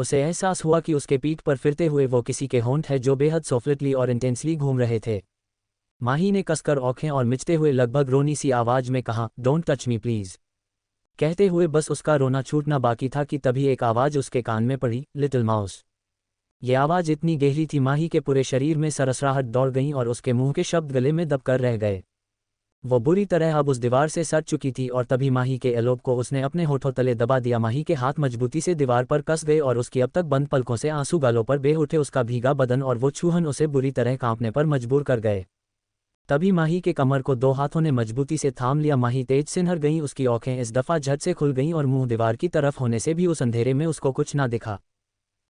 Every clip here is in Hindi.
उसे एहसास हुआ कि उसके पीठ पर फिरते हुए वो किसी के होंठ है जो बेहद सॉफ्टली और इंटेंसली घूम रहे थे। माही ने कसकर औंखें और मिचते हुए लगभग रोनी सी आवाज में कहा, डोंट टच मी प्लीज। कहते हुए बस उसका रोना छूटना बाकी था कि तभी एक आवाज उसके कान में पड़ी, लिटिल माउस। ये आवाज इतनी गहरी थी माही के पूरे शरीर में सरसराहट दौड़ गई और उसके मुंह के शब्द गले में दबकर रह गए। वो बुरी तरह अब उस दीवार से सट चुकी थी और तभी माही के एलोप को उसने अपने होठों तले दबा दिया। माही के हाथ मजबूती से दीवार पर कस गए और उसकी अब तक बंद पलकों से आंसू गालों पर बह उठे। उसका भीगा बदन और वो छूहन उसे बुरी तरह कांपने पर मजबूर कर गए। तभी माही के कमर को दो हाथों ने मजबूती से थाम लिया। माही तेज सिन्हर गई, उसकी आंखें इस दफा झट से खुल गईं और मुंह दीवार की तरफ होने से भी उस अंधेरे में उसको कुछ ना दिखा।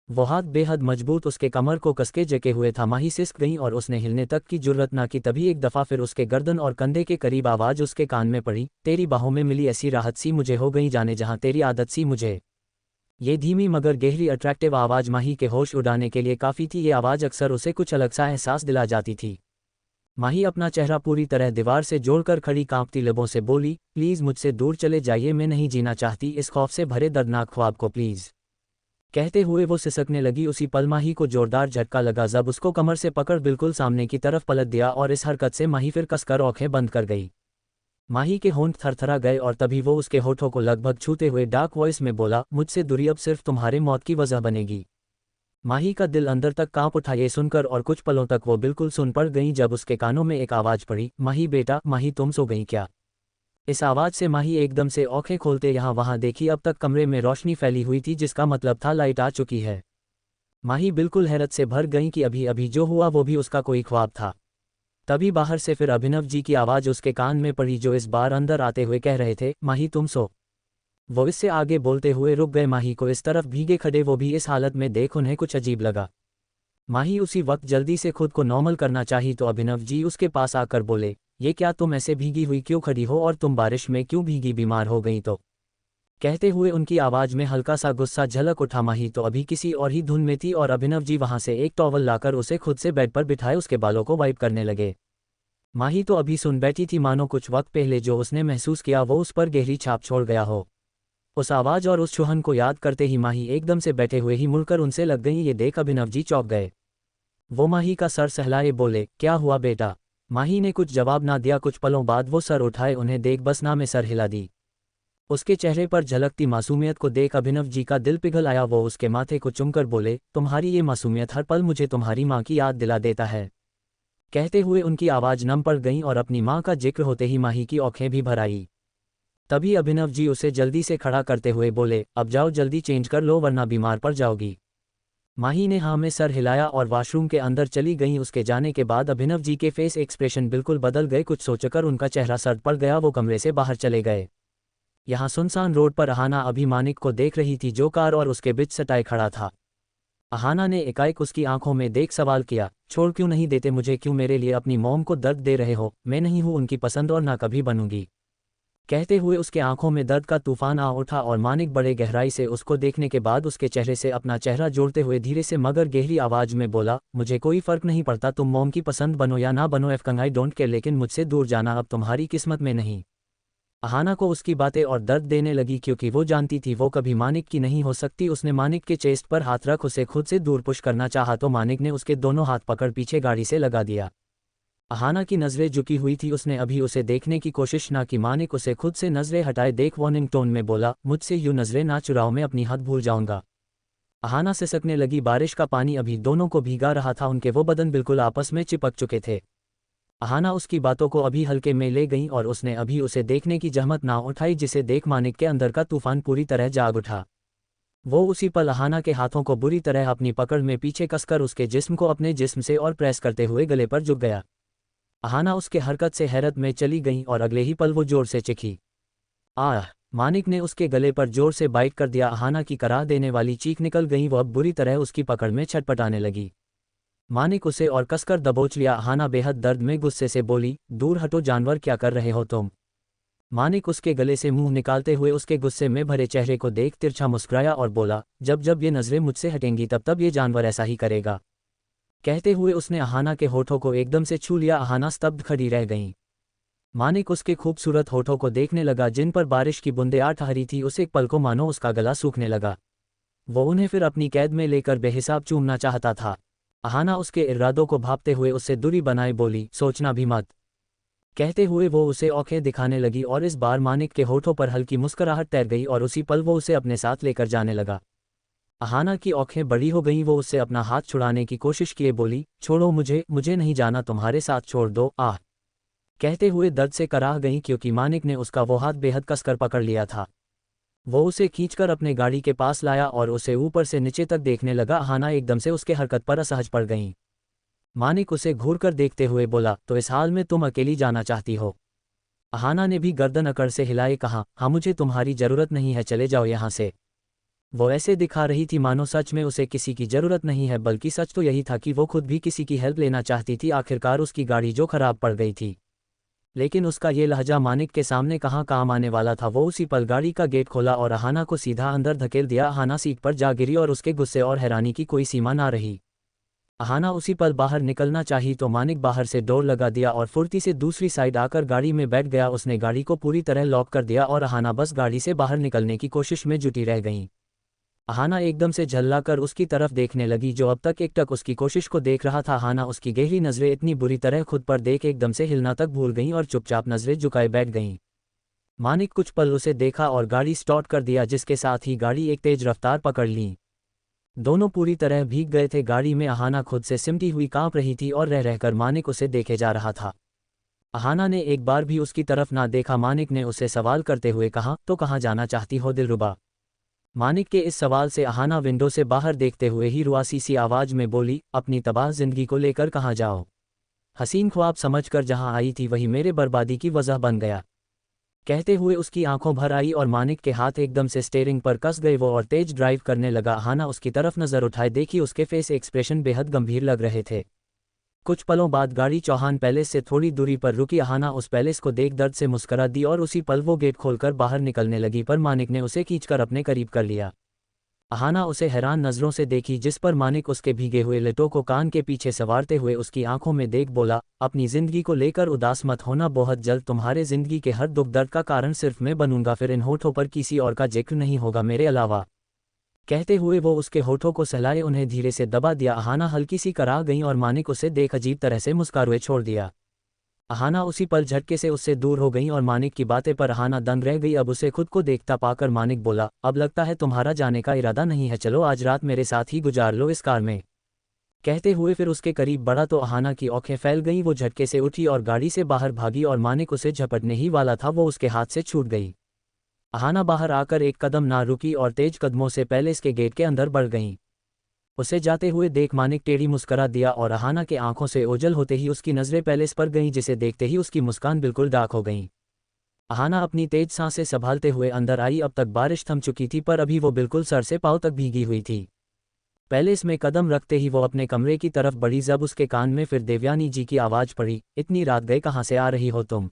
वो हाथ बेहद मजबूत उसके कमर को कसके जके हुए था। माही सिसक गई और उसने हिलने तक की जुर्रत ना की। तभी एक दफा फिर उसके गर्दन और कंधे के करीब आवाज उसके कान में पड़ी, तेरी बाहों में मिली ऐसी राहत सी मुझे हो गई जाने जहां तेरी आदत सी मुझे। ये धीमी मगर गहरी अट्रैक्टिव आवाज माही के होश उड़ाने के लिए काफी थी। ये आवाज अक्सर उसे कुछ अलग सा एहसास दिला जाती थी। माही अपना चेहरा पूरी तरह दीवार से जोड़कर खड़ी कांपती लबों से बोली, प्लीज मुझसे दूर चले जाइए, मैं नहीं जीना चाहती इस खौफ से भरे दर्दनाक ख्वाब को, प्लीज। कहते हुए वो सिसकने लगी। उसी पल माही को जोरदार झटका लगा जब उसको कमर से पकड़ बिल्कुल सामने की तरफ पलट दिया और इस हरकत से माही फिर कसकर आंखें बंद कर गई। माही के होंठ थरथरा गए और तभी वो उसके होठों को लगभग छूते हुए डार्क वॉइस में बोला, मुझसे दूरी अब सिर्फ तुम्हारे मौत की वजह बनेगी। माही का दिल अंदर तक कांप उठा ये सुनकर और कुछ पलों तक वो बिल्कुल सुन पड़ गई जब उसके कानों में एक आवाज पड़ी, माही बेटा, माही तुम सो गई क्या? इस आवाज से माही एकदम से आंखें खोलते यहाँ वहां देखी। अब तक कमरे में रोशनी फैली हुई थी जिसका मतलब था लाइट आ चुकी है। माही बिल्कुल हैरत से भर गई कि अभी अभी जो हुआ वो भी उसका कोई ख्वाब था। तभी बाहर से फिर अभिनव जी की आवाज उसके कान में पड़ी जो इस बार अंदर आते हुए कह रहे थे, माही तुम सो। वो इससे आगे बोलते हुए रुक गए। माही को इस तरफ भीगे खड़े वो भी इस हालत में देख उन्हें कुछ अजीब लगा। माही उसी वक्त जल्दी से खुद को नॉर्मल करना चाही तो अभिनव जी उसके पास आकर बोले, ये क्या तुम ऐसे भीगी हुई क्यों खड़ी हो और तुम बारिश में क्यों भीगी, बीमार हो गई तो? कहते हुए उनकी आवाज में हल्का सा गुस्सा झलक उठा। माही तो अभी किसी और ही धुन में थी और अभिनव जी वहां से एक टॉवल लाकर उसे खुद से बेड पर बिठाए उसके बालों को वाइप करने लगे। माही तो अभी सुन बैठी थी मानो कुछ वक्त पहले जो उसने महसूस किया वो उस पर गहरी छाप छोड़ गया हो। उस आवाज और उस चूहन को याद करते ही माही एकदम से बैठे हुए ही मुड़कर उनसे लग गई। ये देख अभिनव जी चौंक गए। वो माही का सर सहलाए बोले, क्या हुआ बेटा? माही ने कुछ जवाब ना दिया। कुछ पलों बाद वो सर उठाए उन्हें देख बस ना में सर हिला दी। उसके चेहरे पर झलकती मासूमियत को देख अभिनव जी का दिल पिघल आया। वो उसके माथे को चूमकर बोले, तुम्हारी ये मासूमियत हर पल मुझे तुम्हारी माँ की याद दिला देता है। कहते हुए उनकी आवाज नम पड़ गई और अपनी माँ का जिक्र होते ही माही की आंखें भी भर आई। तभी अभिनव जी उसे जल्दी से खड़ा करते हुए बोले, अब जाओ जल्दी चेंज कर लो वरना बीमार पड़ जाओगी। माही ने हाँ में सर हिलाया और वॉशरूम के अंदर चली गई। उसके जाने के बाद अभिनव जी के फेस एक्सप्रेशन बिल्कुल बदल गए। कुछ सोचकर उनका चेहरा सर्द पड़ गया। वो कमरे से बाहर चले गए। यहाँ सुनसान रोड पर अहाना अभी मानिक को देख रही थी जो कार और उसके बीच सटाए खड़ा था। अहाना ने एकाएक उसकी आंखों में देख सवाल किया, छोड़ क्यों नहीं देते मुझे, क्यों मेरे लिए अपनी मॉम को दर्द दे रहे हो? मैं नहीं हूँ उनकी पसंद और ना कभी बनूंगी। कहते हुए उसके आंखों में दर्द का तूफान आ उठा और मानिक बड़े गहराई से उसको देखने के बाद उसके चेहरे से अपना चेहरा जोड़ते हुए धीरे से मगर गहरी आवाज में बोला, मुझे कोई फर्क नहीं पड़ता तुम मॉम की पसंद बनो या ना बनो, एफकंग आई डोंट केयर, लेकिन मुझसे दूर जाना अब तुम्हारी किस्मत में नहीं। अहाना को उसकी बातें और दर्द देने लगी क्योंकि वो जानती थी वो कभी मानिक की नहीं हो सकती। उसने मानिक के चेस्ट पर हाथ रख उसे खुद से दूर पुश करना चाहा तो मानिक ने उसके दोनों हाथ पकड़ पीछे गाड़ी से लगा दिया। अहाना की नज़रें झुकी हुई थी। उसने अभी उसे देखने की कोशिश ना की। मानिक उसे खुद से नज़रें हटाए देख वार्निंग टोन में बोला, मुझसे यूं नज़रें ना चुराओ, मैं अपनी हद भूल जाऊंगा। अहाना सिसकने लगी। बारिश का पानी अभी दोनों को भीगा रहा था। उनके वो बदन बिल्कुल आपस में चिपक चुके थे। अहाना उसकी बातों को अभी हल्के में ले गई और उसने अभी उसे देखने की जहमत ना उठाई जिसे देख मानिक के अंदर का तूफान पूरी तरह जाग उठा। वो उसी पल अहाना के हाथों को बुरी तरह अपनी पकड़ में पीछे कसकर उसके जिस्म को अपने जिस्म से और प्रेस करते हुए गले पर झुक गया। अहाना उसके हरकत से हैरत में चली गई और अगले ही पल वो जोर से चीखी। आह! मानिक ने उसके गले पर जोर से बाइट कर दिया। अहाना की कराह देने वाली चीख निकल गई। वो अब बुरी तरह उसकी पकड़ में छटपटाने लगी। मानिक उसे और कसकर दबोच लिया। अहाना बेहद दर्द में गुस्से से बोली, दूर हटो जानवर, क्या कर रहे हो तुम? मानिक उसके गले से मुंह निकालते हुए उसके गुस्से में भरे चेहरे को देख तिरछा मुस्कुराया और बोला, जब जब ये नज़रें मुझसे हटेंगी तब तब ये जानवर ऐसा ही करेगा। कहते हुए उसने अहाना के होठों को एकदम से छू लिया। अहाना स्तब्ध खड़ी रह गई। मानिक उसके खूबसूरत होठों को देखने लगा जिन पर बारिश की बूंदें आ ठहरी थी। उस एक पल को मानो उसका गला सूखने लगा। वो उन्हें फिर अपनी कैद में लेकर बेहिसाब चूमना चाहता था। अहाना उसके इरादों को भांपते हुए उससे दूरी बनाए बोली, सोचना भी मत। कहते हुए वो उसे आंखें दिखाने लगी और इस बार मानिक के होठों पर हल्की मुस्कुराहट तैर गई और उसी पल वो उसे अपने साथ लेकर जाने लगा। अहाना की आंखें बड़ी हो गईं, वो उससे अपना हाथ छुड़ाने की कोशिश किए बोली, छोड़ो मुझे, मुझे नहीं जाना तुम्हारे साथ, छोड़ दो। आह कहते हुए दर्द से कराह गईं क्योंकि मानिक ने उसका वो हाथ बेहद कसकर पकड़ लिया था। वो उसे खींचकर अपने गाड़ी के पास लाया और उसे ऊपर से नीचे तक देखने लगा। अहाना एकदम से उसके हरकत पर असहज पड़ गईं। मानिक उसे घूरकर देखते हुए बोला, तो इस हाल में तुम अकेली जाना चाहती हो? अहाना ने भी गर्दन अकड़ से हिलाए कहा, हाँ मुझे तुम्हारी जरूरत नहीं है, चले जाओ यहाँ से। वो ऐसे दिखा रही थी मानो सच में उसे किसी की जरूरत नहीं है, बल्कि सच तो यही था कि वो खुद भी किसी की हेल्प लेना चाहती थी। आखिरकार उसकी गाड़ी जो खराब पड़ गई थी, लेकिन उसका ये लहजा मानिक के सामने कहाँ काम आने वाला था। वो उसी पल गाड़ी का गेट खोला और अहाना को सीधा अंदर धकेल दिया। अहाना सीट पर जा गिरी और उसके गुस्से और हैरानी की कोई सीमा ना रही। अहाना उसी पल बाहर निकलना चाही तो मानिक बाहर से डोर लगा दिया और फुर्ती से दूसरी साइड आकर गाड़ी में बैठ गया। उसने गाड़ी को पूरी तरह लॉक कर दिया और अहाना बस गाड़ी से बाहर निकलने की कोशिश में जुटी रह गई। अहाना एकदम से झल्लाकर उसकी तरफ देखने लगी, जो अब तक एकटक उसकी कोशिश को देख रहा था। अहाना उसकी गहरी नज़रें इतनी बुरी तरह खुद पर देख एकदम से हिलना तक भूल गईं और चुपचाप नज़रें झुकाए बैठ गईं। मानिक कुछ पल उसे देखा और गाड़ी स्टार्ट कर दिया, जिसके साथ ही गाड़ी एक तेज रफ्तार पकड़ ली। दोनों पूरी तरह भीग गए थे। गाड़ी में अहाना खुद से सिमटी हुई कांप रही थी और रह रहकर मानिक उसे देखे जा रहा था। अहाना ने एक बार भी उसकी तरफ ना देखा। मानिक ने उसे सवाल करते हुए कहा, तो कहाँ जाना चाहती हो दिलरुबा? मानिक के इस सवाल से अहाना विंडो से बाहर देखते हुए ही रुआसी सी आवाज में बोली, अपनी तबाह जिंदगी को लेकर कहाँ जाओ? हसीन ख्वाब समझकर जहां आई थी वही मेरे बर्बादी की वजह बन गया। कहते हुए उसकी आंखों भर आई और मानिक के हाथ एकदम से स्टीयरिंग पर कस गए वो और तेज ड्राइव करने लगा। अहाना उसकी तरफ नजर उठाए देखी, उसके फेस एक्सप्रेशन बेहद गंभीर लग रहे थे। कुछ पलों बाद गाड़ी चौहान पैलेस से थोड़ी दूरी पर रुकी। अहाना उस पैलेस को देख दर्द से मुस्कुरा दी और उसी पल वो गेट खोलकर बाहर निकलने लगी, पर मानिक ने उसे खींचकर अपने करीब कर लिया। अहाना उसे हैरान नज़रों से देखी, जिस पर मानिक उसके भीगे हुए लटों को कान के पीछे संवारते हुए उसकी आंखों में देख बोला, अपनी जिंदगी को लेकर उदास मत होना, बहुत जल्द तुम्हारे जिंदगी के हर दुख दर्द का कारण सिर्फ मैं बनूंगा, फिर इन होठों पर किसी और का जिक्र नहीं होगा मेरे अलावा। कहते हुए वो उसके होठों को सहलाए उन्हें धीरे से दबा दिया। अहाना हल्की सी कराह गई और मानिक उसे देख अजीब तरह से मुस्कुराए छोड़ दिया। अहाना उसी पल झटके से उससे दूर हो गई और मानिक की बातें पर अहाना दंग रह गई। अब उसे खुद को देखता पाकर मानिक बोला, अब लगता है तुम्हारा जाने का इरादा नहीं है, चलो आज रात मेरे साथ ही गुजार लो इस कार में। कहते हुए फिर उसके करीब बढ़ा तो अहाना की आंखें फैल गईं। वो झटके से उठी और गाड़ी से बाहर भागी और मानिक उसे झपटने ही वाला था, वो उसके हाथ से छूट गई। अहाना बाहर आकर एक कदम ना रुकी और तेज कदमों से पहले इसके गेट के अंदर बढ़ गईं। उसे जाते हुए देख मानिक टेढ़ी मुस्कुरा दिया और अहाना के आंखों से ओझल होते ही उसकी नज़रें पैलेस पर गईं, जिसे देखते ही उसकी मुस्कान बिल्कुल डाक हो गईं। अहाना अपनी तेज सांसें संभालते हुए अंदर आई। अब तक बारिश थम चुकी थी, पर अभी वो बिल्कुल सर से पांव तक भीगी हुई थी। पैलेस में कदम रखते ही वो अपने कमरे की तरफ बढ़ी, जब उसके कान में फिर देवयानी जी की आवाज़ पड़ी, इतनी रात गए कहाँ से आ रही हो तुम?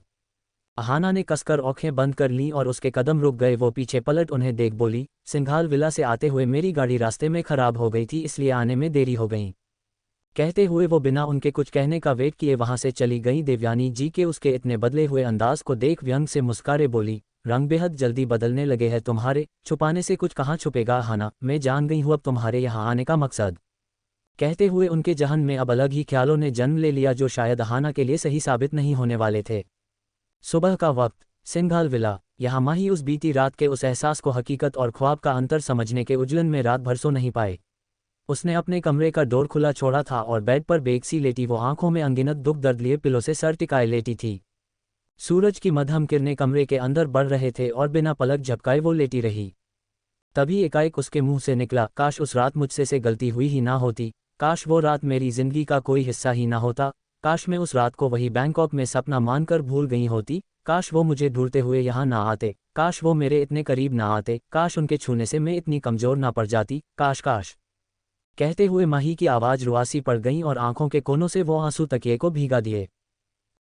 अहाना ने कसकर आंखें बंद कर लीं और उसके कदम रुक गए। वो पीछे पलट उन्हें देख बोली, सिंघाल विला से आते हुए मेरी गाड़ी रास्ते में खराब हो गई थी, इसलिए आने में देरी हो गई। कहते हुए वो बिना उनके कुछ कहने का वेट किए वहां से चली गई। देवयानी जी के उसके इतने बदले हुए अंदाज को देख व्यंग से मुस्कारे बोली, रंग बेहद जल्दी बदलने लगे हैं तुम्हारे, छुपाने से कुछ कहाँ छुपेगा अहाना, मैं जान गई हूँ अब तुम्हारे यहाँ आने का मकसद। कहते हुए उनके जहन में अब अलग ही ख्यालों ने जन्म ले लिया, जो शायद अहाना के लिए सही साबित नहीं होने वाले थे। सुबह का वक्त, सिंघाल विला। यहाँ माही उस बीती रात के उस एहसास को, हकीकत और ख्वाब का अंतर समझने के उजलन में रात भर सो नहीं पाए। उसने अपने कमरे का डोर खुला छोड़ा था और बेड पर बेगसी लेटी वो आंखों में अनगिनत दुख दर्द लिए पिलो से सर टिकाए लेटी थी। सूरज की मध्यम किरणें कमरे के अंदर बढ़ रहे थे और बिना पलक झपकाए वो लेटी रही। तभी एकाएक उसके मुंह से निकला, काश उस रात मुझसे से गलती हुई ही ना होती, काश वो रात मेरी जिंदगी का कोई हिस्सा ही ना होता, काश मैं उस रात को वही बैंकॉक में सपना मानकर भूल गई होती, काश वो मुझे ढूंढते हुए यहाँ ना आते, काश वो मेरे इतने करीब ना आते, काश उनके छूने से मैं इतनी कमजोर ना पड़ जाती, काश काश। कहते हुए माही की आवाज़ रुआसी पड़ गई और आंखों के कोनों से वो आंसू तकिए को भीगा दिए।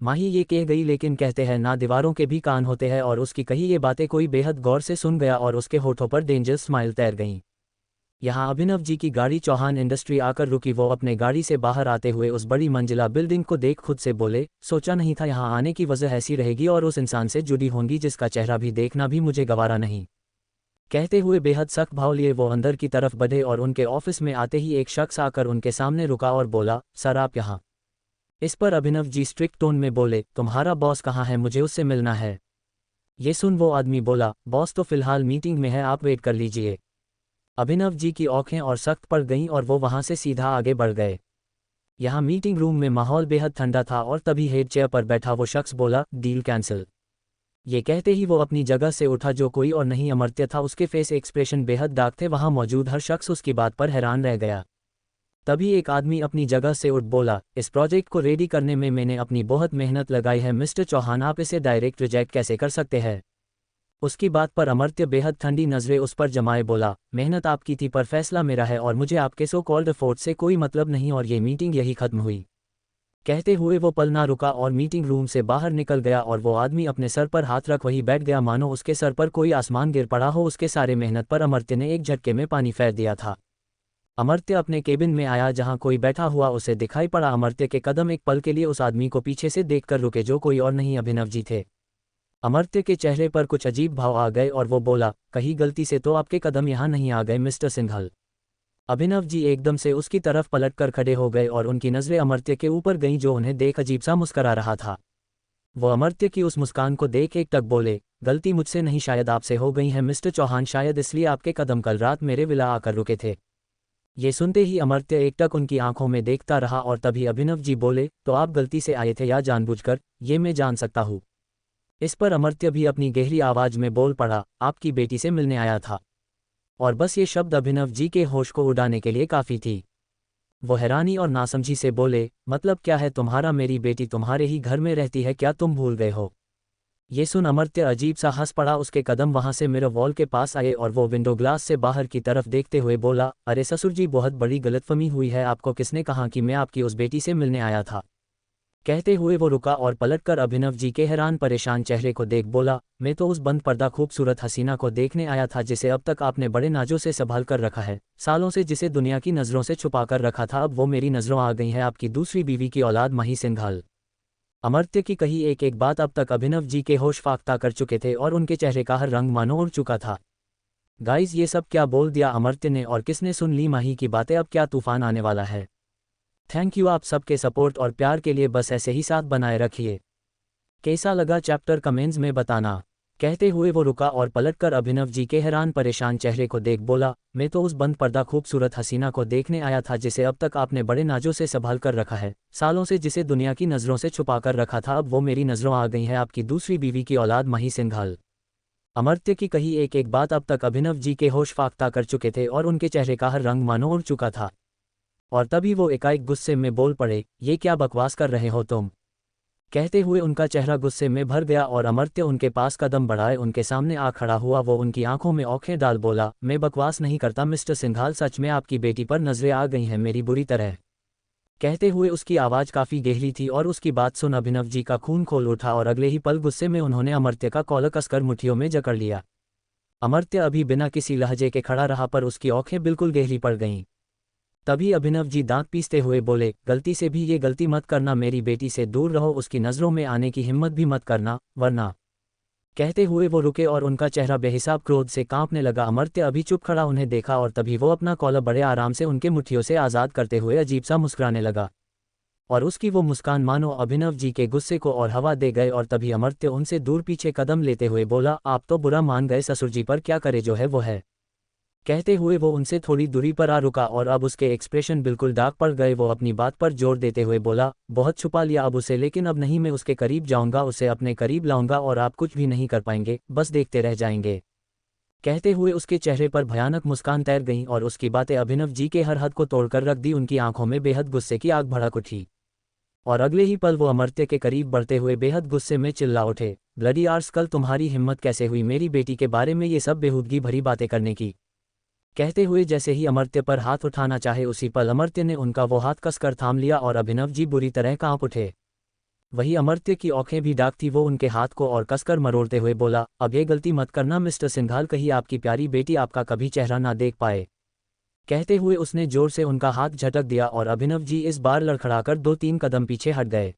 माही ये कह गई, लेकिन कहते हैं ना दीवारों के भी कान होते हैं, और उसकी कही ये बातें कोई बेहद गौर से सुन गया और उसके होठों पर डेंजर स्माइल तैर गईं। यहाँ अभिनव जी की गाड़ी चौहान इंडस्ट्री आकर रुकी। वो अपने गाड़ी से बाहर आते हुए उस बड़ी मंजिला बिल्डिंग को देख खुद से बोले, सोचा नहीं था यहाँ आने की वजह ऐसी रहेगी और उस इंसान से जुड़ी होंगी जिसका चेहरा भी देखना भी मुझे गवारा नहीं। कहते हुए बेहद सख्त भाव लिए वो अंदर की तरफ बढ़े और उनके ऑफिस में आते ही एक शख्स आकर उनके सामने रुका और बोला, सर आप यहाँ। इस पर अभिनव जी स्ट्रिक्ट टोन में बोले, तुम्हारा बॉस कहाँ है, मुझे उससे मिलना है। ये सुन वो आदमी बोला, बॉस तो फिलहाल मीटिंग में है, आप वेट कर लीजिए। अभिनव जी की आंखें और सख्त पड़ गईं और वो वहां से सीधा आगे बढ़ गए। यहाँ मीटिंग रूम में माहौल बेहद ठंडा था और तभी हेड चेयर पर बैठा वो शख्स बोला, डील कैंसिल। ये कहते ही वो अपनी जगह से उठा, जो कोई और नहीं अमर्त्य था। उसके फेस एक्सप्रेशन बेहद डार्क थे, वहां मौजूद हर शख्स उसकी बात पर हैरान रह गया। तभी एक आदमी अपनी जगह से उठ बोला, इस प्रोजेक्ट को रेडी करने में मैंने अपनी बहुत मेहनत लगाई है मिस्टर चौहान, आप इसे डायरेक्ट रिजेक्ट कैसे कर सकते हैं। उसकी बात पर अमर्त्य बेहद ठंडी नजरें उस पर जमाए बोला, मेहनत आपकी थी पर फैसला मेरा है और मुझे आपके सो कॉल्ड एफर्ट से कोई मतलब नहीं और ये मीटिंग यही खत्म हुई। कहते हुए वो पल ना रुका और मीटिंग रूम से बाहर निकल गया और वो आदमी अपने सर पर हाथ रख वहीं बैठ गया, मानो उसके सर पर कोई आसमान गिर पड़ा हो। उसके सारे मेहनत पर अमर्त्य ने एक झटके में पानी फेर दिया था। अमर्त्य अपने केबिन में आया जहां कोई बैठा हुआ उसे दिखाई पड़ा। अमर्त्य के कदम एक पल के लिए उस आदमी को पीछे से देखकर रुके, जो कोई और नहीं अभिनव जी थे। अमर्त्य के चेहरे पर कुछ अजीब भाव आ गए और वो बोला, कहीं गलती से तो आपके कदम यहाँ नहीं आ गए मिस्टर सिंघल। अभिनव जी एकदम से उसकी तरफ पलटकर खड़े हो गए और उनकी नज़रें अमर्त्य के ऊपर गईं, जो उन्हें देख अजीब सा मुस्करा रहा था। वो अमर्त्य की उस मुस्कान को देख एक टक बोले, गलती मुझसे नहीं, शायद आपसे हो गई है मिस्टर चौहान, शायद इसलिए आपके कदम कल रात मेरे विला आकर रुके थे। ये सुनते ही अमर्त्य एकटक उनकी आंखों में देखता रहा और तभी अभिनव जी बोले, तो आप गलती से आए थे या जानबूझकर, ये मैं जान सकता हूँ। इस पर अमर्त्य भी अपनी गहरी आवाज में बोल पड़ा, आपकी बेटी से मिलने आया था। और बस ये शब्द अभिनव जी के होश को उड़ाने के लिए काफ़ी थी। वो हैरानी और नासमझी से बोले, मतलब क्या है तुम्हारा, मेरी बेटी तुम्हारे ही घर में रहती है क्या, तुम भूल गए हो। ये सुन अमर्त्य अजीब सा हंस पड़ा। उसके कदम वहां से मिरर वॉल के पास आए और वो विंडो ग्लास से बाहर की तरफ देखते हुए बोला, अरे ससुर जी, बहुत बड़ी गलतफहमी हुई है, आपको किसने कहा कि मैं आपकी उस बेटी से मिलने आया था। कहते हुए वो रुका और पलटकर अभिनव जी के हैरान परेशान चेहरे को देख बोला, मैं तो उस बंद पर्दा खूबसूरत हसीना को देखने आया था जिसे अब तक आपने बड़े नाजों से संभाल कर रखा है, सालों से जिसे दुनिया की नज़रों से छुपा कर रखा था, अब वो मेरी नज़रों आ गई है, आपकी दूसरी बीवी की औलाद माही सिंघल। अमर्त्य की कही एक एक बात अब तक अभिनव जी के होश फाख्ता कर चुके थे और उनके चेहरे का हर रंग मानो उड़ चुका था। गाइस, ये सब क्या बोल दिया अमर्त्य ने, और किसने सुन ली माही की बातें, अब क्या तूफान आने वाला है। थैंक यू आप सबके सपोर्ट और प्यार के लिए, बस ऐसे ही साथ बनाए रखिए। कैसा लगा चैप्टर कमेंट्स में बताना। कहते हुए वो रुका और पलटकर अभिनव जी के हैरान परेशान चेहरे को देख बोला, मैं तो उस बंद पर्दा खूबसूरत हसीना को देखने आया था जिसे अब तक आपने बड़े नाजों से संभाल कर रखा है, सालों से जिसे दुनिया की नज़रों से छुपा कर रखा था, अब वो मेरी नज़रों आ गई है, आपकी दूसरी बीवी की औलाद माही सिंघल। अमर्त्य की कही एक एक बात अब तक अभिनव जी के होश फाख्ता कर चुके थे और उनके चेहरे का हर रंग मानो उड़ चुका था। और तभी वो एकाएक गुस्से में बोल पड़े, ये क्या बकवास कर रहे हो तुम। कहते हुए उनका चेहरा गुस्से में भर गया और अमर्त्य उनके पास कदम बढ़ाए उनके सामने आ खड़ा हुआ। वो उनकी आंखों में औंखें डाल बोला, मैं बकवास नहीं करता मिस्टर सिंघल, सच में आपकी बेटी पर नजरें आ गई हैं मेरी बुरी तरह। कहते हुए उसकी आवाज़ काफ़ी गहरी थी और उसकी बात सुन अभिनव जी का खून खोल उठा और अगले ही पल गुस्से में उन्होंने अमर्त्य का कॉलर कसकर मुट्ठियों में जकड़ लिया। अमर्त्य अभी बिना किसी लहजे के खड़ा रहा पर उसकी आंखें बिल्कुल गहरी पड़ गईं। तभी अभिनव जी दांत पीसते हुए बोले, गलती से भी ये गलती मत करना, मेरी बेटी से दूर रहो, उसकी नज़रों में आने की हिम्मत भी मत करना, वरना। कहते हुए वो रुके और उनका चेहरा बेहिसाब क्रोध से कांपने लगा। अमर्त्य अभी चुप खड़ा उन्हें देखा और तभी वो अपना कॉलर बड़े आराम से उनके मुट्ठियों से आज़ाद करते हुए अजीब सा मुस्कुराने लगा। और उसकी वो मुस्कान मानो अभिनव जी के गुस्से को और हवा दे गए। और तभी अमर्त्य उनसे दूर पीछे कदम लेते हुए बोला, आप तो बुरा मान गए ससुर जी, पर क्या करे, जो है वो है। कहते हुए वो उनसे थोड़ी दूरी पर आ रुका और अब उसके एक्सप्रेशन बिल्कुल डार्क पड़ गए। वो अपनी बात पर जोर देते हुए बोला, बहुत छुपा लिया अब उसे, लेकिन अब नहीं, मैं उसके करीब जाऊंगा, उसे अपने करीब लाऊंगा और आप कुछ भी नहीं कर पाएंगे, बस देखते रह जाएंगे। कहते हुए उसके चेहरे पर भयानक मुस्कान तैर गई और उसकी बातें अभिनव जी के हर हद को तोड़कर रख दी। उनकी आंखों में बेहद गुस्से की आग भड़क उठी और अगले ही पल वो अमर्त्य के करीब बढ़ते हुए बेहद गुस्से में चिल्ला उठे, ब्लडी आर्स, कल तुम्हारी हिम्मत कैसे हुई मेरी बेटी के बारे में ये सब बेहूदगी भरी बातें करने की। कहते हुए जैसे ही अमर्त्य पर हाथ उठाना चाहे उसी पल अमर्त्य ने उनका वो हाथ कसकर थाम लिया और अभिनव जी बुरी तरह कांप उठे। वही अमर्त्य की आंखें भी डाक थी। वो उनके हाथ को और कसकर मरोड़ते हुए बोला, अब ये गलती मत करना मिस्टर सिंघल, कहीं आपकी प्यारी बेटी आपका कभी चेहरा ना देख पाए। कहते हुए उसने जोर से उनका हाथ झटक दिया और अभिनव जी इस बार लड़खड़ाकर 2-3 कदम पीछे हट गए।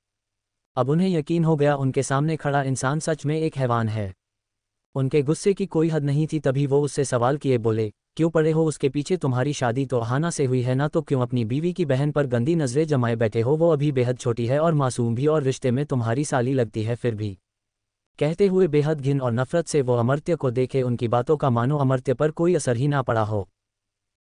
अब उन्हें यकीन हो गया उनके सामने खड़ा इंसान सच में एक हैवान है। उनके गुस्से की कोई हद नहीं थी। तभी वो उससे सवाल किए बोले, क्यों पड़े हो उसके पीछे? तुम्हारी शादी तो अहाना से हुई है ना, तो क्यों अपनी बीवी की बहन पर गंदी नजरें जमाए बैठे हो? वो अभी बेहद छोटी है और मासूम भी, और रिश्ते में तुम्हारी साली लगती है फिर भी। कहते हुए बेहद घिन और नफरत से वो अमर्त्य को देखे, उनकी बातों का मानो अमर्त्य पर कोई असर ही ना पड़ा हो।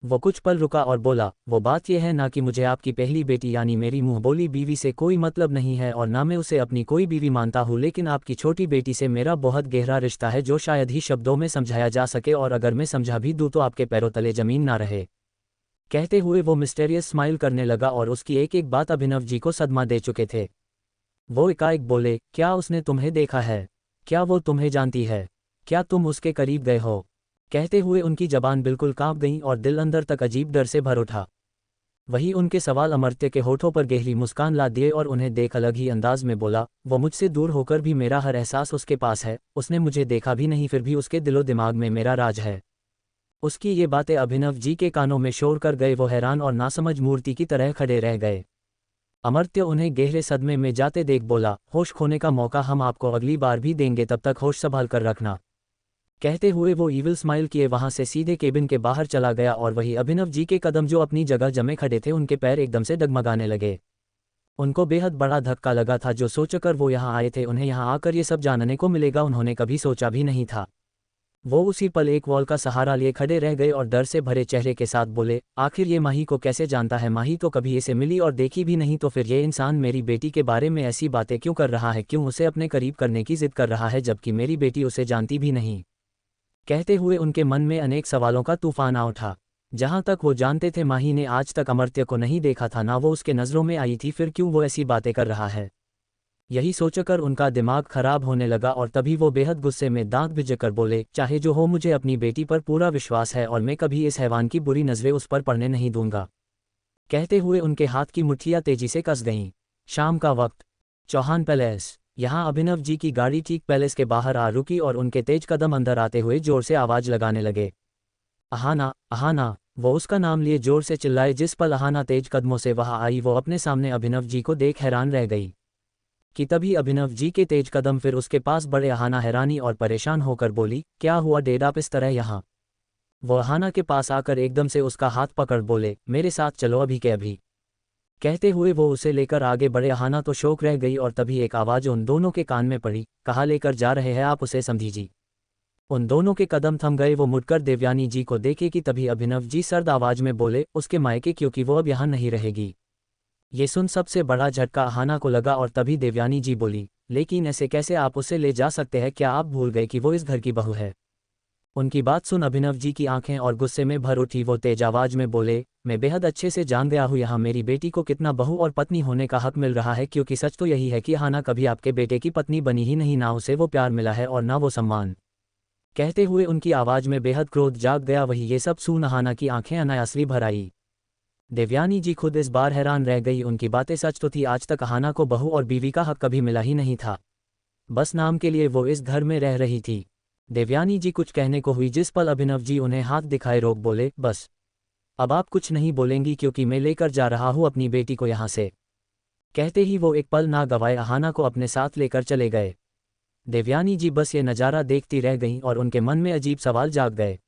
वो कुछ पल रुका और बोला, वो बात यह है ना कि मुझे आपकी पहली बेटी यानी मेरी मुंहबोली बीवी से कोई मतलब नहीं है, और ना मैं उसे अपनी कोई बीवी मानता हूँ, लेकिन आपकी छोटी बेटी से मेरा बहुत गहरा रिश्ता है जो शायद ही शब्दों में समझाया जा सके, और अगर मैं समझा भी दूँ तो आपके पैरों तले जमीन ना रहे। कहते हुए वो मिस्टेरियस स्माइल करने लगा, और उसकी एक एक बात अभिनव जी को सदमा दे चुके थे। वो एकाएक बोले, क्या उसने तुम्हें देखा है? क्या वो तुम्हें जानती है? क्या तुम उसके करीब गए हो? कहते हुए उनकी जबान बिल्कुल कांप गई और दिल अंदर तक अजीब डर से भर उठा। वही उनके सवाल अमर्त्य के होठों पर गहरी मुस्कान ला दिए, और उन्हें देख अलग ही अंदाज में बोला, वो मुझसे दूर होकर भी मेरा हर एहसास उसके पास है, उसने मुझे देखा भी नहीं फिर भी उसके दिलो दिमाग में मेरा राज है। उसकी ये बातें अभिनव जी के कानों में शोर कर गए। वो हैरान और नासमझ मूर्ति की तरह खड़े रह गए। अमर्त्य उन्हें गहरे सदमे में जाते देख बोला, होश खोने का मौका हम आपको अगली बार भी देंगे, तब तक होश संभाल कर रखना। कहते हुए वो ईविल स्माइल किए वहां से सीधे केबिन के बाहर चला गया, और वही अभिनव जी के कदम जो अपनी जगह जमे खड़े थे, उनके पैर एकदम से डगमगाने लगे। उनको बेहद बड़ा धक्का लगा था। जो सोचकर वो यहाँ आए थे, उन्हें यहाँ आकर ये सब जानने को मिलेगा, उन्होंने कभी सोचा भी नहीं था। वो उसी पल एक वॉल का सहारा लिए खड़े रह गए और डर से भरे चेहरे के साथ बोले, आखिर ये माही को कैसे जानता है? माही तो कभी इसे मिली और देखी भी नहीं, तो फिर ये इंसान मेरी बेटी के बारे में ऐसी बातें क्यों कर रहा है? क्यों उसे अपने करीब करने की जिद कर रहा है, जबकि मेरी बेटी उसे जानती भी नहीं? कहते हुए उनके मन में अनेक सवालों का तूफान आ उठा। जहां तक वो जानते थे, माही ने आज तक अमर्त्य को नहीं देखा था, ना वो उसके नज़रों में आई थी, फिर क्यों वो ऐसी बातें कर रहा है? यही सोचकर उनका दिमाग खराब होने लगा, और तभी वो बेहद गुस्से में दांत भिजकर बोले, चाहे जो हो, मुझे अपनी बेटी पर पूरा विश्वास है और मैं कभी इस हैवान की बुरी नज़रें उस पर पड़ने नहीं दूंगा। कहते हुए उनके हाथ की मुट्ठियां तेजी से कस गईं। शाम का वक्त, चौहान पैलेस। यहाँ अभिनव जी की गाड़ी ठीक पैलेस के बाहर आ रुकी, और उनके तेज कदम अंदर आते हुए जोर से आवाज लगाने लगे, अहाना, अहाना। वो उसका नाम लिए जोर से चिल्लाए। जिस पल अहाना तेज कदमों से वहां आई, वो अपने सामने अभिनव जी को देख हैरान रह गई कि तभी अभिनव जी के तेज कदम फिर उसके पास बढ़े। अहाना हैरानी और परेशान होकर बोली, क्या हुआ डैड, आप इस तरह यहाँ? वो अहाना के पास आकर एकदम से उसका हाथ पकड़ बोले, मेरे साथ चलो अभी के अभी। कहते हुए वो उसे लेकर आगे बढ़े। अहाना तो शौक रह गई, और तभी एक आवाज़ उन दोनों के कान में पड़ी, कहाँ लेकर जा रहे हैं आप उसे, समझी जी? उन दोनों के कदम थम गए। वो मुड़कर देवयानी जी को देखे कि तभी अभिनव जी सर्द आवाज में बोले, उसके मायके, क्योंकि वो अब यहाँ नहीं रहेगी। ये सुन सबसे बड़ा झटका अहाना को लगा, और तभी देवयानी जी बोली, लेकिन ऐसे कैसे आप उसे ले जा सकते हैं? क्या आप भूल गए कि वो इस घर की बहू है? उनकी बात सुन अभिनव जी की आंखें और गुस्से में भर उठी। वो तेज आवाज में बोले, मैं बेहद अच्छे से जान गया हूँ यहाँ मेरी बेटी को कितना बहू और पत्नी होने का हक मिल रहा है, क्योंकि सच तो यही है कि अहाना कभी आपके बेटे की पत्नी बनी ही नहीं, ना उसे वो प्यार मिला है और ना वो सम्मान। कहते हुए उनकी आवाज में बेहद क्रोध जाग गया। वही ये सब सुन अहाना की आंखें अनायासली भर आई। देवयानी जी खुद इस बार हैरान रह गई। उनकी बातें सच तो थी, आज तक अहाना को बहू और बीवी का हक कभी मिला ही नहीं था। बस नाम के लिए वो इस घर में रह रही थी। देवयानी जी कुछ कहने को हुई, जिस पल अभिनव जी उन्हें हाथ दिखाए रोक बोले, बस अब आप कुछ नहीं बोलेंगी, क्योंकि मैं लेकर जा रहा हूँ अपनी बेटी को यहाँ से। कहते ही वो एक पल ना गवाए अहाना को अपने साथ लेकर चले गए। देवयानी जी बस ये नज़ारा देखती रह गईं, और उनके मन में अजीब सवाल जाग गए।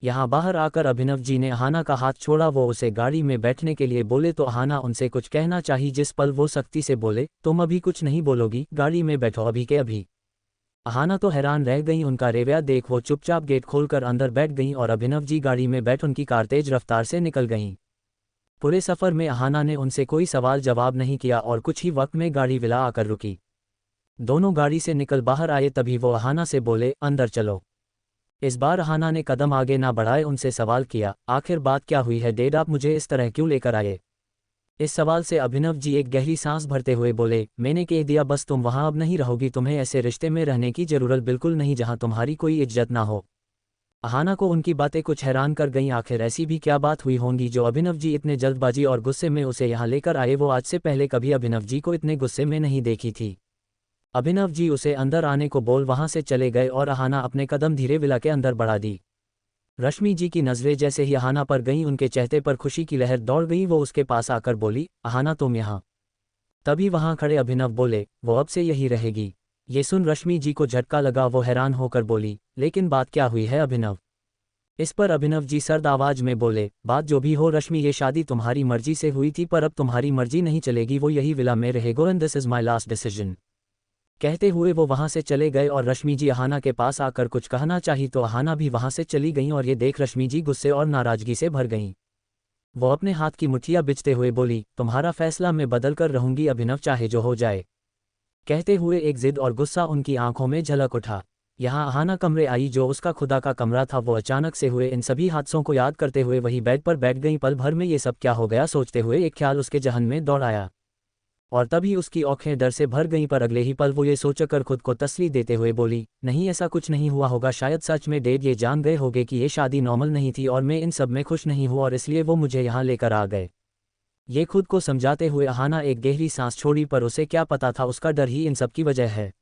यहाँ बाहर आकर अभिनव जी ने अहाना का हाथ छोड़ा। वो उसे गाड़ी में बैठने के लिए बोले तो अहाना उनसे कुछ कहना चाहिए, जिस पल वो सख्ती से बोले, तुम अभी कुछ नहीं बोलोगी, गाड़ी में बैठो अभी के अभी। अहाना तो हैरान रह गई। उनका रवैया देख वो चुपचाप गेट खोलकर अंदर बैठ गईं, और अभिनव जी गाड़ी में बैठ उनकी कार तेज रफ्तार से निकल गईं। पूरे सफ़र में अहाना ने उनसे कोई सवाल जवाब नहीं किया, और कुछ ही वक्त में गाड़ी विला आकर रुकी। दोनों गाड़ी से निकल बाहर आए, तभी वो अहाना से बोले, अंदर चलो। इस बार अहाना ने कदम आगे ना बढ़ाए उनसे सवाल किया, आखिर बात क्या हुई है डैड, आप मुझे इस तरह क्यों लेकर आए? इस सवाल से अभिनव जी एक गहरी सांस भरते हुए बोले, मैंने कह दिया बस, तुम वहां अब नहीं रहोगी, तुम्हें ऐसे रिश्ते में रहने की जरूरत बिल्कुल नहीं जहां तुम्हारी कोई इज्जत ना हो। अहाना को उनकी बातें कुछ हैरान कर गईं। आखिर ऐसी भी क्या बात हुई होंगी जो अभिनव जी इतने जल्दबाजी और गुस्से में उसे यहाँ लेकर आए? वो आज से पहले कभी अभिनव जी को इतने गुस्से में नहीं देखी थी। अभिनव जी उसे अंदर आने को बोल वहां से चले गए, और अहाना अपने कदम धीरे विला के अंदर बढ़ा दी। रश्मि जी की नज़रें जैसे ही अहाना पर गईं, उनके चेहरे पर खुशी की लहर दौड़ गई। वो उसके पास आकर बोली, अहाना तुम यहाँ? तभी वहां खड़े अभिनव बोले, वो अब से यही रहेगी। ये सुन रश्मि जी को झटका लगा। वो हैरान होकर बोली, लेकिन बात क्या हुई है अभिनव? इस पर अभिनव जी सर्द आवाज में बोले, बात जो भी हो रश्मि, ये शादी तुम्हारी मर्जी से हुई थी, पर अब तुम्हारी मर्जी नहीं चलेगी। वो यही विला में रहेगो and this is my last decision. कहते हुए वो वहां से चले गए और रश्मि जी अहाना के पास आकर कुछ कहना चाही तो अहाना भी वहां से चली गईं और ये देख रश्मि जी गुस्से और नाराजगी से भर गईं। वो अपने हाथ की मुठ्ठियां बिछते हुए बोली, तुम्हारा फैसला मैं बदल कर रहूंगी अभिनव, चाहे जो हो जाए। कहते हुए एक जिद और गुस्सा उनकी आंखों में झलक उठा। यहाँ अहाना कमरे आई जो उसका खुदा का कमरा था। वो अचानक से हुए इन सभी हादसों को याद करते हुए वही बेड पर बैठ गईं। पल भर में ये सब क्या हो गया सोचते हुए एक ख्याल उसके जहन में दौड़ आया और तभी उसकी आंखें डर से भर गईं। पर अगले ही पल वो ये सोचकर खुद को तसल्ली देते हुए बोली, नहीं ऐसा कुछ नहीं हुआ होगा, शायद सच में डैड ये जान गए होंगे कि ये शादी नॉर्मल नहीं थी और मैं इन सब में खुश नहीं हूँ और इसलिए वो मुझे यहाँ लेकर आ गए। ये खुद को समझाते हुए अहाना एक गहरी सांस छोड़ी, पर उसे क्या पता था उसका डर ही इन सब की वजह है।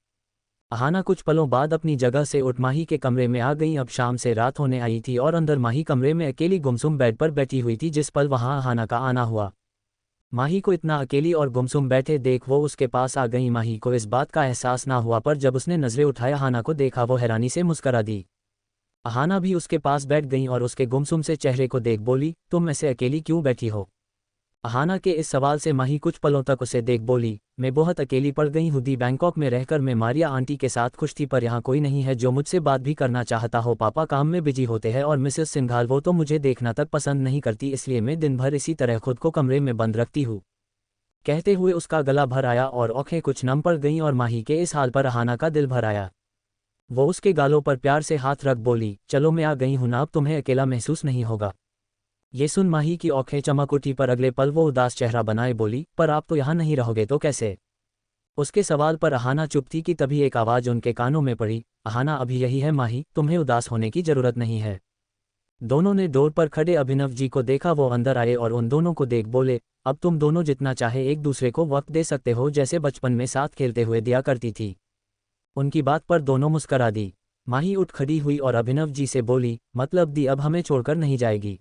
अहाना कुछ पलों बाद अपनी जगह से उठ माही के कमरे में आ गई। अब शाम से रात होने आई थी और अंदर माही कमरे में अकेली गुमसुम बेड पर बैठी हुई थी। जिस पल वहां अहाना का आना हुआ, माही को इतना अकेली और गुमसुम बैठे देख वो उसके पास आ गई। माही को इस बात का एहसास ना हुआ, पर जब उसने नजरें उठाए अहाना को देखा, वो हैरानी से मुस्करा दी। अहाना भी उसके पास बैठ गई और उसके गुमसुम से चेहरे को देख बोली, तुम ऐसे अकेली क्यों बैठी हो? अहाना के इस सवाल से माही कुछ पलों तक उसे देख बोली, मैं बहुत अकेली पड़ गई हूँ दी। बैंकॉक में रहकर मैं मारिया आंटी के साथ खुश थी, पर यहाँ कोई नहीं है जो मुझसे बात भी करना चाहता हो। पापा काम में बिजी होते हैं और मिसेस सिंघाल वो तो मुझे देखना तक पसंद नहीं करती, इसलिए मैं दिन भर इसी तरह खुद को कमरे में बंद रखती हूँ। कहते हुए उसका गला भर आया और आंखें कुछ नम पड़ गईं और माही के इस हाल पर अहाना का दिल भर आया। वो उसके गालों पर प्यार से हाथ रख बोली, चलो मैं आ गई हूं ना, अब तुम्हें अकेला महसूस नहीं होगा। ये सुन माही की आंखें चमक उठी, पर अगले पल वो उदास चेहरा बनाए बोली, पर आप तो यहाँ नहीं रहोगे तो कैसे? उसके सवाल पर अहाना चुप थी कि तभी एक आवाज़ उनके कानों में पड़ी, अहाना अभी यही है माही, तुम्हें उदास होने की जरूरत नहीं है। दोनों ने डोर पर खड़े अभिनव जी को देखा। वो अंदर आए और उन दोनों को देख बोले, अब तुम दोनों जितना चाहे एक दूसरे को वक्त दे सकते हो, जैसे बचपन में साथ खेलते हुए दिया करती थी। उनकी बात पर दोनों मुस्करा दी। माही उठ खड़ी हुई और अभिनव जी से बोली, मतलब दी अब हमें छोड़कर नहीं जाएगी?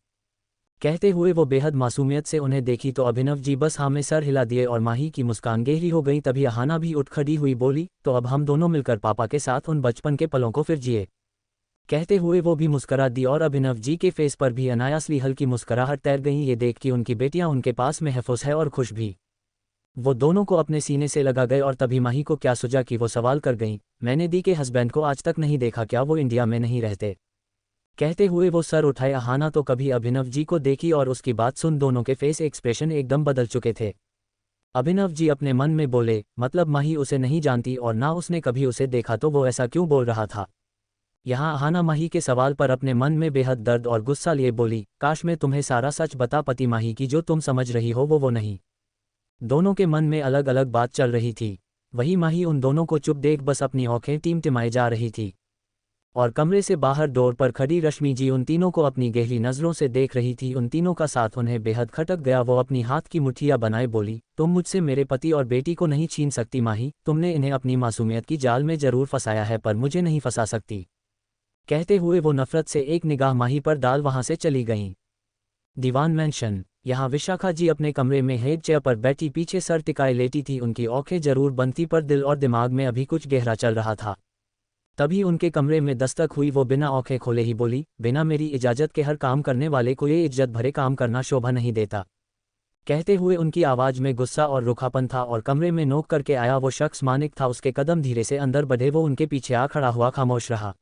कहते हुए वो बेहद मासूमियत से उन्हें देखी तो अभिनव जी बस हाँ में सर हिला दिए और माही की मुस्कान गहरी हो गई। तभी अहाना भी उठ खड़ी हुई बोली, तो अब हम दोनों मिलकर पापा के साथ उन बचपन के पलों को फिर जिए। कहते हुए वो भी मुस्करा दी और अभिनव जी के फेस पर भी अनायासली हल्की मुस्कुराहट तैर गई। ये देख कि उनकी बेटियां उनके पास महफूज है और खुश भी। वो दोनों को अपने सीने से लगा गए और तभी माही को क्या सूझा कि वो सवाल कर गईं, मैंने दी के हस्बैंड को आज तक नहीं देखा, क्या वो इंडिया में नहीं रहते? कहते हुए वो सर उठाए। अहाना तो कभी अभिनव जी को देखी और उसकी बात सुन दोनों के फेस एक्सप्रेशन एकदम बदल चुके थे। अभिनव जी अपने मन में बोले, मतलब माही उसे नहीं जानती और ना उसने कभी उसे देखा, तो वो ऐसा क्यों बोल रहा था? यहाँ अहाना माही के सवाल पर अपने मन में बेहद दर्द और गुस्सा लिए बोली, काश मैं तुम्हें सारा सच बता पाती माही की जो तुम समझ रही हो वो नहीं। दोनों के मन में अलग अलग बात चल रही थी। वही माही उन दोनों को चुप देख बस अपनी आंखें टिमटिमाए जा रही थी और कमरे से बाहर डोर पर खड़ी रश्मि जी उन तीनों को अपनी गहरी नज़रों से देख रही थी। उन तीनों का साथ उन्हें बेहद खटक गया। वो अपनी हाथ की मुठ्ठियां बनाए बोली, तुम मुझसे मेरे पति और बेटी को नहीं छीन सकती माही, तुमने इन्हें अपनी मासूमियत की जाल में जरूर फंसाया है पर मुझे नहीं फंसा सकती। कहते हुए वो नफरत से एक निगाह माही पर डाल वहां से चली गईं। दीवान मैंशन। यहाँ विशाखा जी अपने कमरे में हेड चेयर पर बैठी पीछे सर टिकाए लेटी थी। उनकी आंखें जरूर बंद थी पर दिल और दिमाग में अभी कुछ गहरा चल रहा था। तभी उनके कमरे में दस्तक हुई। वो बिना आंखें खोले ही बोली, बिना मेरी इजाजत के हर काम करने वाले को ये इज्जत भरे काम करना शोभा नहीं देता। कहते हुए उनकी आवाज में गुस्सा और रुखापन था और कमरे में नोक करके आया वो शख्स मानिक था। उसके कदम धीरे से अंदर बढ़े। वो उनके पीछे आ खड़ा हुआ खामोश रहा।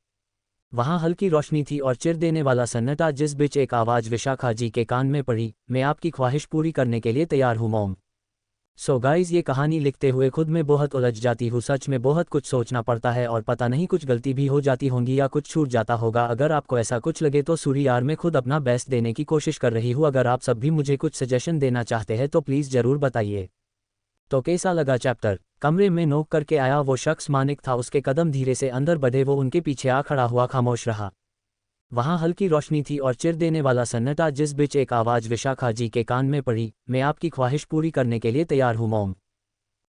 वहां हल्की रोशनी थी और चिर देने वाला सन्नाटा, जिस बीच एक आवाज विशाखा जी के कान में पड़ी, मैं आपकी ख्वाहिश पूरी करने के लिए तैयार हूं मॉम। सो गाइज, ये कहानी लिखते हुए खुद में बहुत उलझ जाती हूँ। सच में बहुत कुछ सोचना पड़ता है और पता नहीं कुछ गलती भी हो जाती होंगी या कुछ छूट जाता होगा। अगर आपको ऐसा कुछ लगे तो सूरी यार मैं खुद अपना बेस्ट देने की कोशिश कर रही हूँ। अगर आप सब भी मुझे कुछ सजेशन देना चाहते हैं तो प्लीज़ ज़रूर बताइए। तो कैसा लगा चैप्टर? कमरे में नोक करके आया वो शख्स मानिक था। उसके कदम धीरे से अंदर बढ़े। वो उनके पीछे आ खड़ा हुआ खामोश रहा। वहां हल्की रोशनी थी और चिर देने वाला सन्नाटा, जिस बीच एक आवाज विशाखा जी के कान में पड़ी, मैं आपकी ख्वाहिश पूरी करने के लिए तैयार हूं मॉम।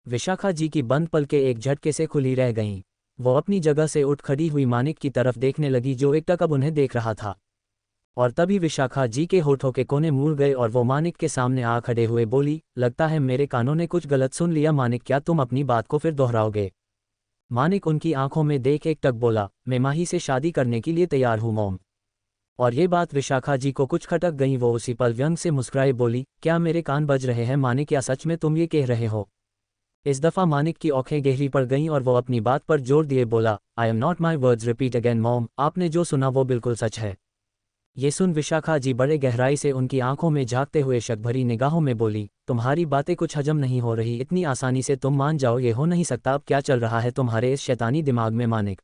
विशाखा जी की बंद पलकें एक झटके से खुली रह गईं। वो अपनी जगह से उठ खड़ी हुई मानिक की तरफ देखने लगी जो एकटक उन्हें देख रहा था। और तभी विशाखा जी के होठों के कोने मुड़ गए और वो मानिक के सामने आ खड़े हुए बोली, लगता है मेरे कानों ने कुछ गलत सुन लिया मानिक, क्या तुम अपनी बात को फिर दोहराओगे? मानिक उनकी आंखों में देख एक टक बोला, मैं माही से शादी करने के लिए तैयार हूँ मॉम। और ये बात विशाखा जी को कुछ खटक गई। वो उसी पल व्यंग से मुस्कुराए बोली, क्या मेरे कान बज रहे हैं मानिक, क्या सच में तुम ये कह रहे हो? इस दफ़ा मानिक की आंखें गहरी पड़ गईं और वो अपनी बात पर जोर दिए बोला, I am not my words repeat again mom, आपने जो सुना वो बिल्कुल सच है। ये सुन विशाखा जी बड़े गहराई से उनकी आंखों में झांकते हुए शक भरी निगाहों में बोली, तुम्हारी बातें कुछ हजम नहीं हो रही, इतनी आसानी से तुम मान जाओ ये हो नहीं सकता। अब क्या चल रहा है तुम्हारे इस शैतानी दिमाग में मानिक?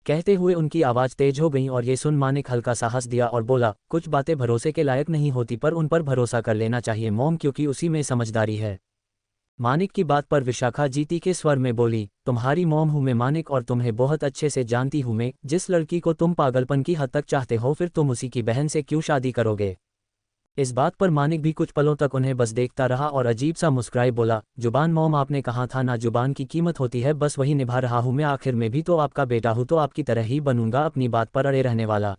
कहते हुए उनकी आवाज़ तेज हो गई और ये सुन मानिक हल्का सा हंस दिया और बोला, कुछ बातें भरोसे के लायक नहीं होती पर उन पर भरोसा कर लेना चाहिए मॉम, क्योंकि उसी में समझदारी है। मानिक की बात पर विशाखा जी तीखे स्वर में बोली, तुम्हारी मॉम हूं मैं मानिक और तुम्हें बहुत अच्छे से जानती हूं मैं। जिस लड़की को तुम पागलपन की हद तक चाहते हो फिर तुम उसी की बहन से क्यों शादी करोगे? इस बात पर मानिक भी कुछ पलों तक उन्हें बस देखता रहा और अजीब सा मुस्कुराए बोला, जुबान मॉम आपने कहा था ना जुबान की कीमत होती है, बस वही निभा रहा हूं मैं। आखिर में भी तो आपका बेटा हूं तो आपकी तरह ही बनूंगा, अपनी बात पर अड़े रहने वाला।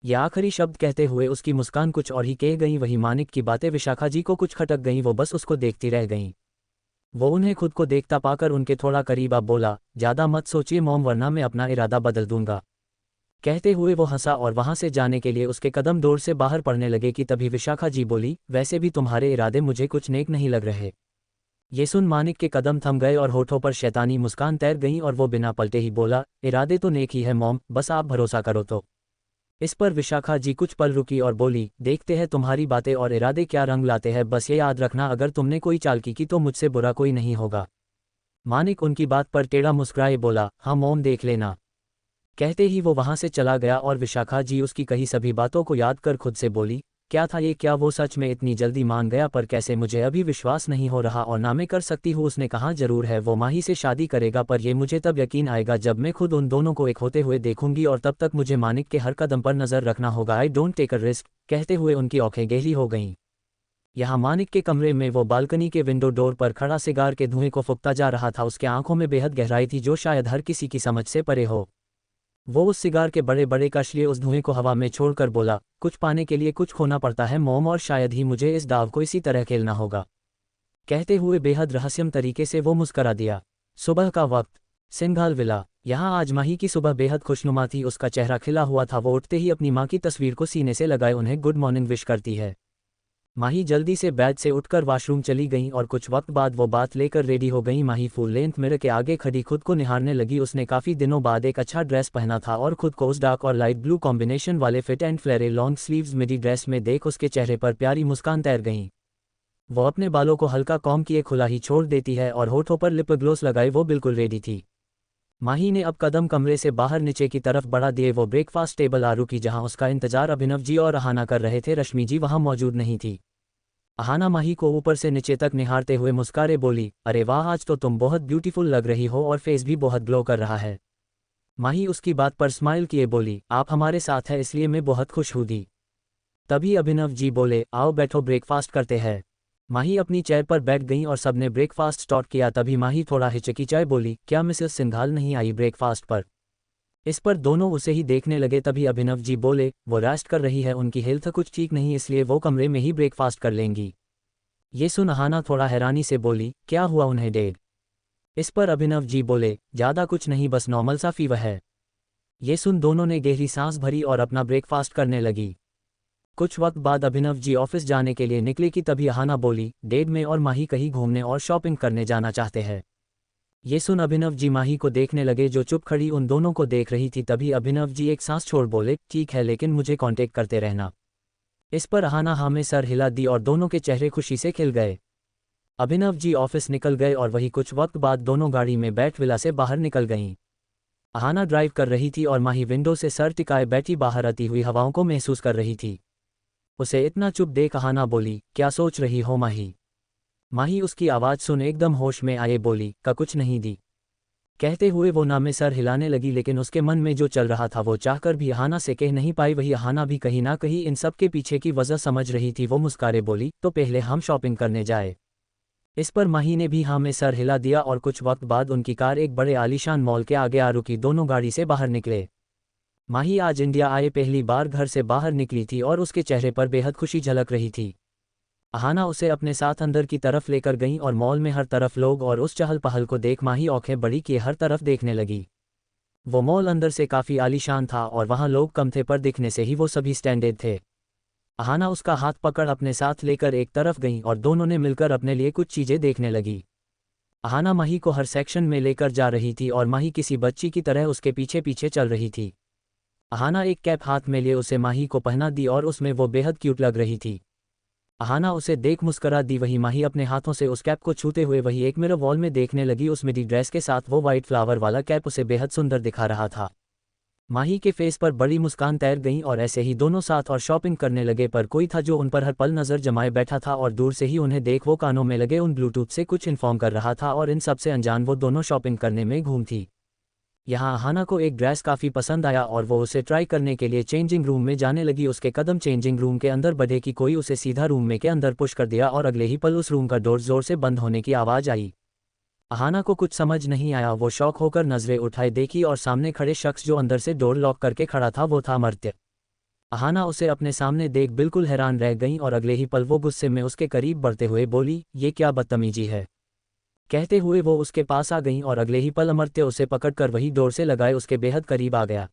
ये आखिरी शब्द कहते हुए उसकी मुस्कान कुछ और ही कह गई। वही मानिक की बातें विशाखा जी को कुछ खटक गईं, वो बस उसको देखती रह गईं। वो उन्हें खुद को देखता पाकर उनके थोड़ा करीब अब बोला, ज़्यादा मत सोचिए मॉम वरना मैं अपना इरादा बदल दूंगा। कहते हुए वो हंसा और वहां से जाने के लिए उसके कदम दौड़ से बाहर पड़ने लगे कि तभी विशाखा जी बोली, वैसे भी तुम्हारे इरादे मुझे कुछ नेक नहीं लग रहे। ये सुन मानिक के कदम थम गए और होठों पर शैतानी मुस्कान तैर गई और वो बिना पलटे ही बोला, इरादे तो नेक ही है मॉम, बस आप भरोसा करो तो। इस पर विशाखा जी कुछ पल रुकी और बोली, देखते हैं तुम्हारी बातें और इरादे क्या रंग लाते हैं, बस ये याद रखना अगर तुमने कोई चालाकी की तो मुझसे बुरा कोई नहीं होगा। मानिक उनकी बात पर टेढ़ा मुस्कुराए बोला, हाँ मॉम देख लेना। कहते ही वो वहां से चला गया और विशाखा जी उसकी कही सभी बातों को याद कर खुद से बोली, क्या था ये, क्या वो सच में इतनी जल्दी मान गया? पर कैसे, मुझे अभी विश्वास नहीं हो रहा और ना मैं कर सकती हूँ। उसने कहा जरूर है वो माही से शादी करेगा, पर ये मुझे तब यकीन आएगा जब मैं खुद उन दोनों को एक होते हुए देखूंगी और तब तक मुझे मानिक के हर कदम पर नजर रखना होगा। I don't take a risk. कहते हुए उनकी आंखें गहरी हो गईं। यहाँ मानिक के कमरे में वो बालकनी के विंडो डोर पर खड़ा सिगार के धुएं को फूंकता जा रहा था। उसके आंखों में बेहद गहराई थी जो शायद हर किसी की समझ से परे हो। वो उस सिगार के बड़े बड़े कश लिए उस धुएं को हवा में छोड़कर बोला, कुछ पाने के लिए कुछ खोना पड़ता है मॉम और शायद ही मुझे इस दाव को इसी तरह खेलना होगा। कहते हुए बेहद रहस्यमय तरीके से वो मुस्करा दिया। सुबह का वक्त, सिंघाल विला। यहाँ आज माही की सुबह बेहद खुशनुमा थी, उसका चेहरा खिला हुआ था। वो उठते ही अपनी माँ की तस्वीर को सीने से लगाए उन्हें गुड मॉर्निंग विश करती है। माही जल्दी से बेड से उठकर वॉशरूम चली गईं और कुछ वक्त बाद वो बात लेकर रेडी हो गईं। माही फुल लेंथ मिरर के आगे खड़ी खुद को निहारने लगी। उसने काफ़ी दिनों बाद एक अच्छा ड्रेस पहना था और खुद को उस डार्क और लाइट ब्लू कॉम्बिनेशन वाले fit and flare long sleeves midi dress में देख उसके चेहरे पर प्यारी मुस्कान तैर गई। वो अपने बालों को हल्का कॉम किए खुला ही छोड़ देती है और होठों पर लिप ग्लोस लगाए वो बिल्कुल रेडी थी। माही ने अब कदम कमरे से बाहर नीचे की तरफ बढ़ा दिए। वो ब्रेकफास्ट टेबल आ रुकी जहां उसका इंतजार अभिनव जी और अहाना कर रहे थे। रश्मि जी वहां मौजूद नहीं थी। अहाना माही को ऊपर से नीचे तक निहारते हुए मुस्कारे बोली, अरे वाह, आज तो तुम बहुत ब्यूटीफुल लग रही हो और फेस भी बहुत ग्लो कर रहा है। माही उसकी बात पर स्माइल किए बोली, आप हमारे साथ हैं इसलिए मैं बहुत खुश हूँ दी। तभी अभिनव जी बोले, आओ बैठो ब्रेकफास्ट करते हैं। माही अपनी चेयर पर बैठ गईं और सबने ब्रेकफास्ट स्टार्ट किया। तभी माही थोड़ा हिचकिचाए बोली, क्या मिसेस सिंघाल नहीं आई ब्रेकफास्ट पर? इस पर दोनों उसे ही देखने लगे। तभी अभिनव जी बोले, वो रेस्ट कर रही है, उनकी हेल्थ कुछ ठीक नहीं इसलिए वो कमरे में ही ब्रेकफास्ट कर लेंगी। ये सुन अहाना थोड़ा हैरानी से बोली, क्या हुआ उन्हें डैड? इस पर अभिनव जी बोले, ज़्यादा कुछ नहीं, बस नॉर्मल सा फीवर है। ये सुन दोनों ने गहरी सांस भरी और अपना ब्रेकफास्ट करने लगी। कुछ वक्त बाद अभिनव जी ऑफिस जाने के लिए निकले कि तभी अहाना बोली, डैड में और माही कहीं घूमने और शॉपिंग करने जाना चाहते हैं। ये सुन अभिनव जी माही को देखने लगे जो चुप खड़ी उन दोनों को देख रही थी। तभी अभिनव जी एक सांस छोड़ बोले, ठीक है लेकिन मुझे कांटेक्ट करते रहना। इस पर अहाना हाँ में सर हिला दी और दोनों के चेहरे खुशी से खिल गए। अभिनव जी ऑफिस निकल गए और वही कुछ वक्त बाद दोनों गाड़ी में बैठ विला से बाहर निकल गईं। अहाना ड्राइव कर रही थी और माही विंडो से सर टिकाए बैठी बाहर आती हुई हवाओं को महसूस कर रही थी। उसे इतना चुप देख अहाना बोली, क्या सोच रही हो माही? माही उसकी आवाज़ सुन एकदम होश में आए बोली, का कुछ नहीं दी। कहते हुए वो ना में सर हिलाने लगी, लेकिन उसके मन में जो चल रहा था वो चाहकर भी अहाना से कह नहीं पाई। वही अहाना भी कहीं ना कहीं इन सब के पीछे की वजह समझ रही थी। वो मुस्कारे बोली, तो पहले हम शॉपिंग करने जाए। इस पर माही ने भी हाँ में सर हिला दिया और कुछ वक्त बाद उनकी कार एक बड़े आलीशान मॉल के आगे आ रुकी। दोनों गाड़ी से बाहर निकले। माही आज इंडिया आए पहली बार घर से बाहर निकली थी और उसके चेहरे पर बेहद खुशी झलक रही थी। अहाना उसे अपने साथ अंदर की तरफ लेकर गईं और मॉल में हर तरफ लोग और उस चहल पहल को देख माही आंखें बड़ी किए हर तरफ देखने लगी। वो मॉल अंदर से काफ़ी आलीशान था और वहाँ लोग कम थे, पर दिखने से ही वो सभी स्टैंडर्ड थे। अहाना उसका हाथ पकड़ अपने साथ लेकर एक तरफ गईं और दोनों ने मिलकर अपने लिए कुछ चीज़ें देखने लगी। अहाना माही को हर सेक्शन में लेकर जा रही थी और माही किसी बच्ची की तरह उसके पीछे पीछे चल रही थी। अहाना एक कैप हाथ में लिए उसे माही को पहना दी और उसमें वो बेहद क्यूट लग रही थी। अहाना उसे देख मुस्करा दी। वही माही अपने हाथों से उस कैप को छूते हुए वही एक मिरर वॉल में देखने लगी। उसमें दी ड्रेस के साथ वो वाइट फ्लावर वाला कैप उसे बेहद सुंदर दिखा रहा था। माही के फेस पर बड़ी मुस्कान तैर गई और ऐसे ही दोनों साथ और शॉपिंग करने लगे, पर कोई था जो उन पर हर पल नज़र जमाए बैठा था और दूर से ही उन्हें देख वो कानों में लगे उन ब्लूटूथ से कुछ इन्फॉर्म कर रहा था और इन सब से अनजान वो दोनों शॉपिंग करने में घूम थी। यहाँ अहाना को एक ड्रेस काफ़ी पसंद आया और वो उसे ट्राई करने के लिए चेंजिंग रूम में जाने लगी। उसके कदम चेंजिंग रूम के अंदर बढ़े कि कोई उसे सीधा रूम में के अंदर पुश कर दिया और अगले ही पल उस रूम का डोर जोर से बंद होने की आवाज़ आई। अहाना को कुछ समझ नहीं आया। वो शॉक होकर नजरें उठाए देखी और सामने खड़े शख्स जो अंदर से डोर लॉक करके खड़ा था वो था अमर्त्य। अहाना उसे अपने सामने देख बिल्कुल हैरान रह गई और अगले ही पल वो गुस्से में उसके करीब बढ़ते हुए बोली, ये क्या बदतमीजी है। कहते हुए वो उसके पास आ गईं और अगले ही पल अमर्त्य उसे पकड़कर वही डोर से लगाए उसके बेहद करीब आ गया।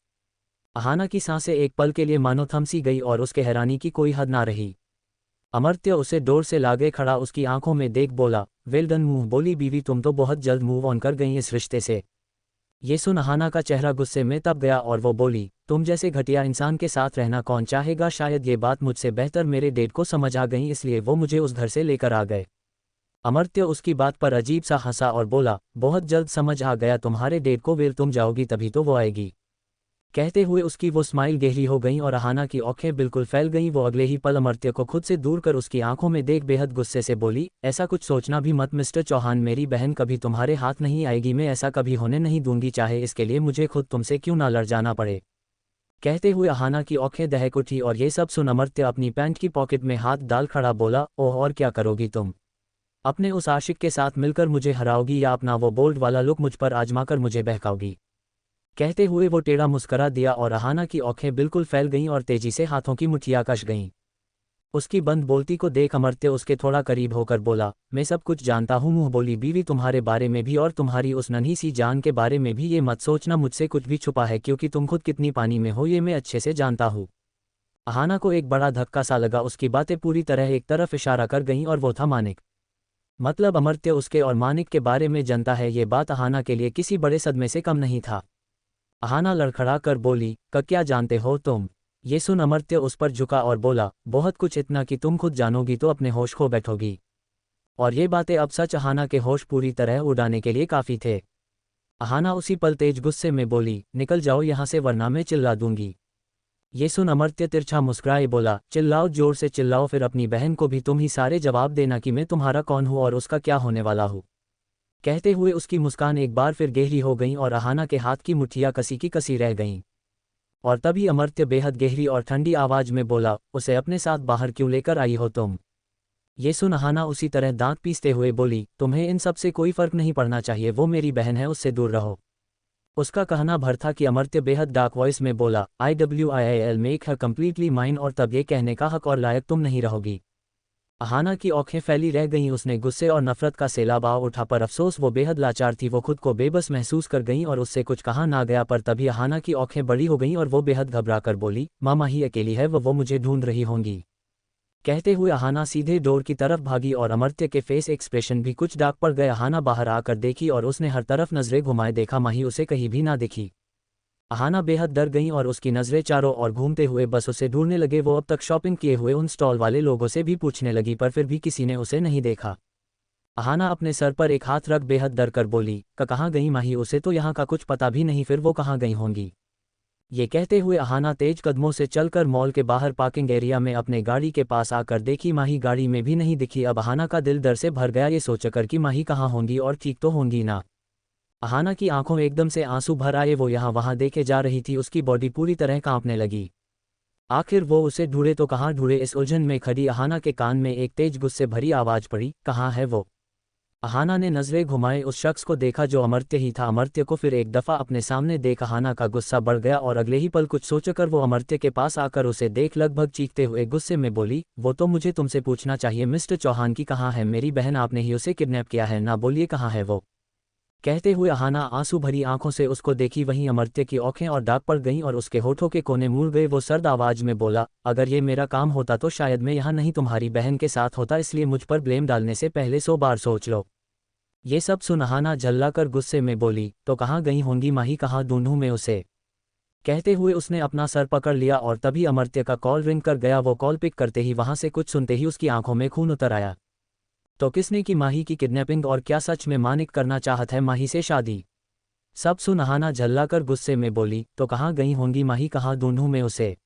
अहाना की सांसें एक पल के लिए मानो थम सी गई और उसके हैरानी की कोई हद ना रही। अमर्त्य उसे डोर से लागे खड़ा उसकी आंखों में देख बोला, वेल डन मुंह बोली बीवी, तुम तो बहुत जल्द मूव ऑन कर गई इस रिश्ते से। ये सुन अहाना का चेहरा गुस्से में तप गया और वो बोली, तुम जैसे घटिया इंसान के साथ रहना कौन चाहेगा। शायद ये बात मुझसे बेहतर मेरे डेट को समझ आ गई, इसलिए वो मुझे उस घर से लेकर आ गए। अमर्त्य उसकी बात पर अजीब सा हंसा और बोला, बहुत जल्द समझ आ गया तुम्हारे डेट को। वेल तुम जाओगी तभी तो वो आएगी। कहते हुए उसकी वो स्माइल गहरी हो गई और अहाना की आंखें बिल्कुल फैल गईं। वो अगले ही पल अमर्त्य को खुद से दूर कर उसकी आंखों में देख बेहद गुस्से से बोली, ऐसा कुछ सोचना भी मत मिस्टर चौहान, मेरी बहन कभी तुम्हारे हाथ नहीं आएगी। मैं ऐसा कभी होने नहीं दूंगी, चाहे इसके लिए मुझे खुद तुमसे क्यों ना लड़ जाना पड़े। कहते हुए अहाना की आंखें दहक उठी और ये सब सुन अमर्त्य अपनी पैंट की पॉकेट में हाथ डाल खड़ा बोला, ओह और क्या करोगी तुम। अपने उस आशिक के साथ मिलकर मुझे हराओगी या अपना वो बोल्ड वाला लुक मुझ पर आजमाकर मुझे बहकाओगी। कहते हुए वो टेढ़ा मुस्करा दिया और अहाना की आंखें बिल्कुल फैल गईं और तेजी से हाथों की मुठ्ठियां कस गईं। उसकी बंद बोलती को देख अमर्त्य उसके थोड़ा करीब होकर बोला, मैं सब कुछ जानता हूँ मुँह बोली बीवी, तुम्हारे बारे में भी और तुम्हारी उस नन्ही सी जान के बारे में भी। ये मत सोचना मुझसे कुछ भी छुपा है, क्योंकि तुम खुद कितनी पानी में हो ये मैं अच्छे से जानता हूँ। अहाना को एक बड़ा धक्का सा लगा। उसकी बातें पूरी तरह एक तरफ इशारा कर गईं और वो था मानिक। मतलब अमर्त्य उसके और मानिक के बारे में जानता है। ये बात अहाना के लिए किसी बड़े सदमे से कम नहीं था। अहाना लड़खड़ा कर बोली, क्या जानते हो तुम। ये सुन अमर्त्य उस पर झुका और बोला, बहुत कुछ, इतना कि तुम खुद जानोगी तो अपने होश खो बैठोगी। और ये बातें अब सच अहाना के होश पूरी तरह उड़ाने के लिए काफ़ी थे। अहाना उसी पल तेज गुस्से में बोली, निकल जाओ यहाँ से वरना मैं चिल्ला दूंगी। ये सुन अमर्त्य तिरछा मुस्कुराए बोला, चिल्लाओ, जोर से चिल्लाओ, फिर अपनी बहन को भी तुम ही सारे जवाब देना कि मैं तुम्हारा कौन हूँ और उसका क्या होने वाला हूँ। कहते हुए उसकी मुस्कान एक बार फिर गहरी हो गई और अहाना के हाथ की मुठ्ठियाँ कसी की कसी रह गईं। और तभी अमर्त्य बेहद गहरी और ठंडी आवाज में बोला, उसे अपने साथ बाहर क्यों लेकर आई हो तुम। ये सुन अहाना उसी तरह दांत पीसते हुए बोली, तुम्हें इन सब से कोई फर्क नहीं पड़ना चाहिए, वो मेरी बहन है, उससे दूर रहो। उसका कहना भर था कि अमर्त्य बेहद डार्क वॉइस में बोला, IWIL make her completely mine, और तब ये कहने का हक और लायक तुम नहीं रहोगी। अहाना की आंखें फैली रह गईं। उसने गुस्से और नफरत का सैलाब आ उठा, पर अफसोस वो बेहद लाचार थी। वो खुद को बेबस महसूस कर गईं और उससे कुछ कहा ना गया। पर तभी अहाना की आंखें बड़ी हो गईं और वो बेहद घबरा कर बोली, मामा ही अकेली है, वो मुझे ढूंढ रही होंगी। कहते हुए अहाना सीधे डोर की तरफ भागी और अमर्त्य के फेस एक्सप्रेशन भी कुछ डार्क पड़ गए। अहाना बाहर आकर देखी और उसने हर तरफ नजरें घुमाए देखा, माही उसे कहीं भी ना दिखी। अहाना बेहद डर गई और उसकी नज़रें चारों ओर घूमते हुए बस उसे ढूंढने लगे। वो अब तक शॉपिंग किए हुए उन स्टॉल वाले लोगों से भी पूछने लगी, पर फिर भी किसी ने उसे नहीं देखा। अहाना अपने सर पर एक हाथ रख बेहद डर कर बोली, कहाँ गई माही, उसे तो यहाँ का कुछ पता भी नहीं, फिर वो कहाँ गई होंगी। ये कहते हुए अहाना तेज कदमों से चलकर मॉल के बाहर पार्किंग एरिया में अपने गाड़ी के पास आकर देखी, माही गाड़ी में भी नहीं दिखी। अब अहाना का दिल डर से भर गया, ये सोचकर कि माही कहाँ होंगी और ठीक तो होंगी ना। अहाना की आंखों में एकदम से आंसू भर आए। वो यहाँ वहाँ देखे जा रही थी, उसकी बॉडी पूरी तरह कांपने लगी। आखिर वो उसे ढूंढे तो कहाँ ढूंढे। इस उलझन में खड़ी अहाना के कान में एक तेज गुस्से भरी आवाज़ पड़ी, कहाँ है वो। अहाना ने नजरें घुमाए उस शख्स को देखा जो अमर्त्य ही था। अमर्त्य को फिर एक दफा अपने सामने देख अहाना का गुस्सा बढ़ गया और अगले ही पल कुछ सोचकर वो अमर्त्य के पास आकर उसे देख लगभग चीखते हुए गुस्से में बोली, वो तो मुझे तुमसे पूछना चाहिए मिस्टर चौहान की कहाँ है मेरी बहन, आपने ही उसे किडनैप किया है ना, बोलिए कहाँ है वो। कहते हुए अहाना आंसू भरी आंखों से उसको देखी। वहीं अमर्त्य की आंखें और दाग पड़ गईं और उसके होठों के कोने मुड़ गए। वो सर्द आवाज में बोला, अगर ये मेरा काम होता तो शायद मैं यहाँ नहीं तुम्हारी बहन के साथ होता, इसलिए मुझ पर ब्लेम डालने से पहले 100 बार सोच लो। ये सब सुन अहाना झल्लाकर गुस्से में बोली, तो कहाँ गई होंगी माही, कहाँ ढूंढूं मैं उसे। कहते हुए उसने अपना सर पकड़ लिया और तभी अमर्त्य का कॉल रिंग कर गया। वो कॉल पिक करते ही वहां से कुछ सुनते ही उसकी आंखों में खून उतर आया। तो किसने की माही की किडनैपिंग और क्या सच में मानिक करना चाहत है माही से शादी। सब सुन अहाना झल्लाकर गुस्से में बोली, तो कहाँ गई होंगी माही, कहाँ ढूंढूं मैं उसे।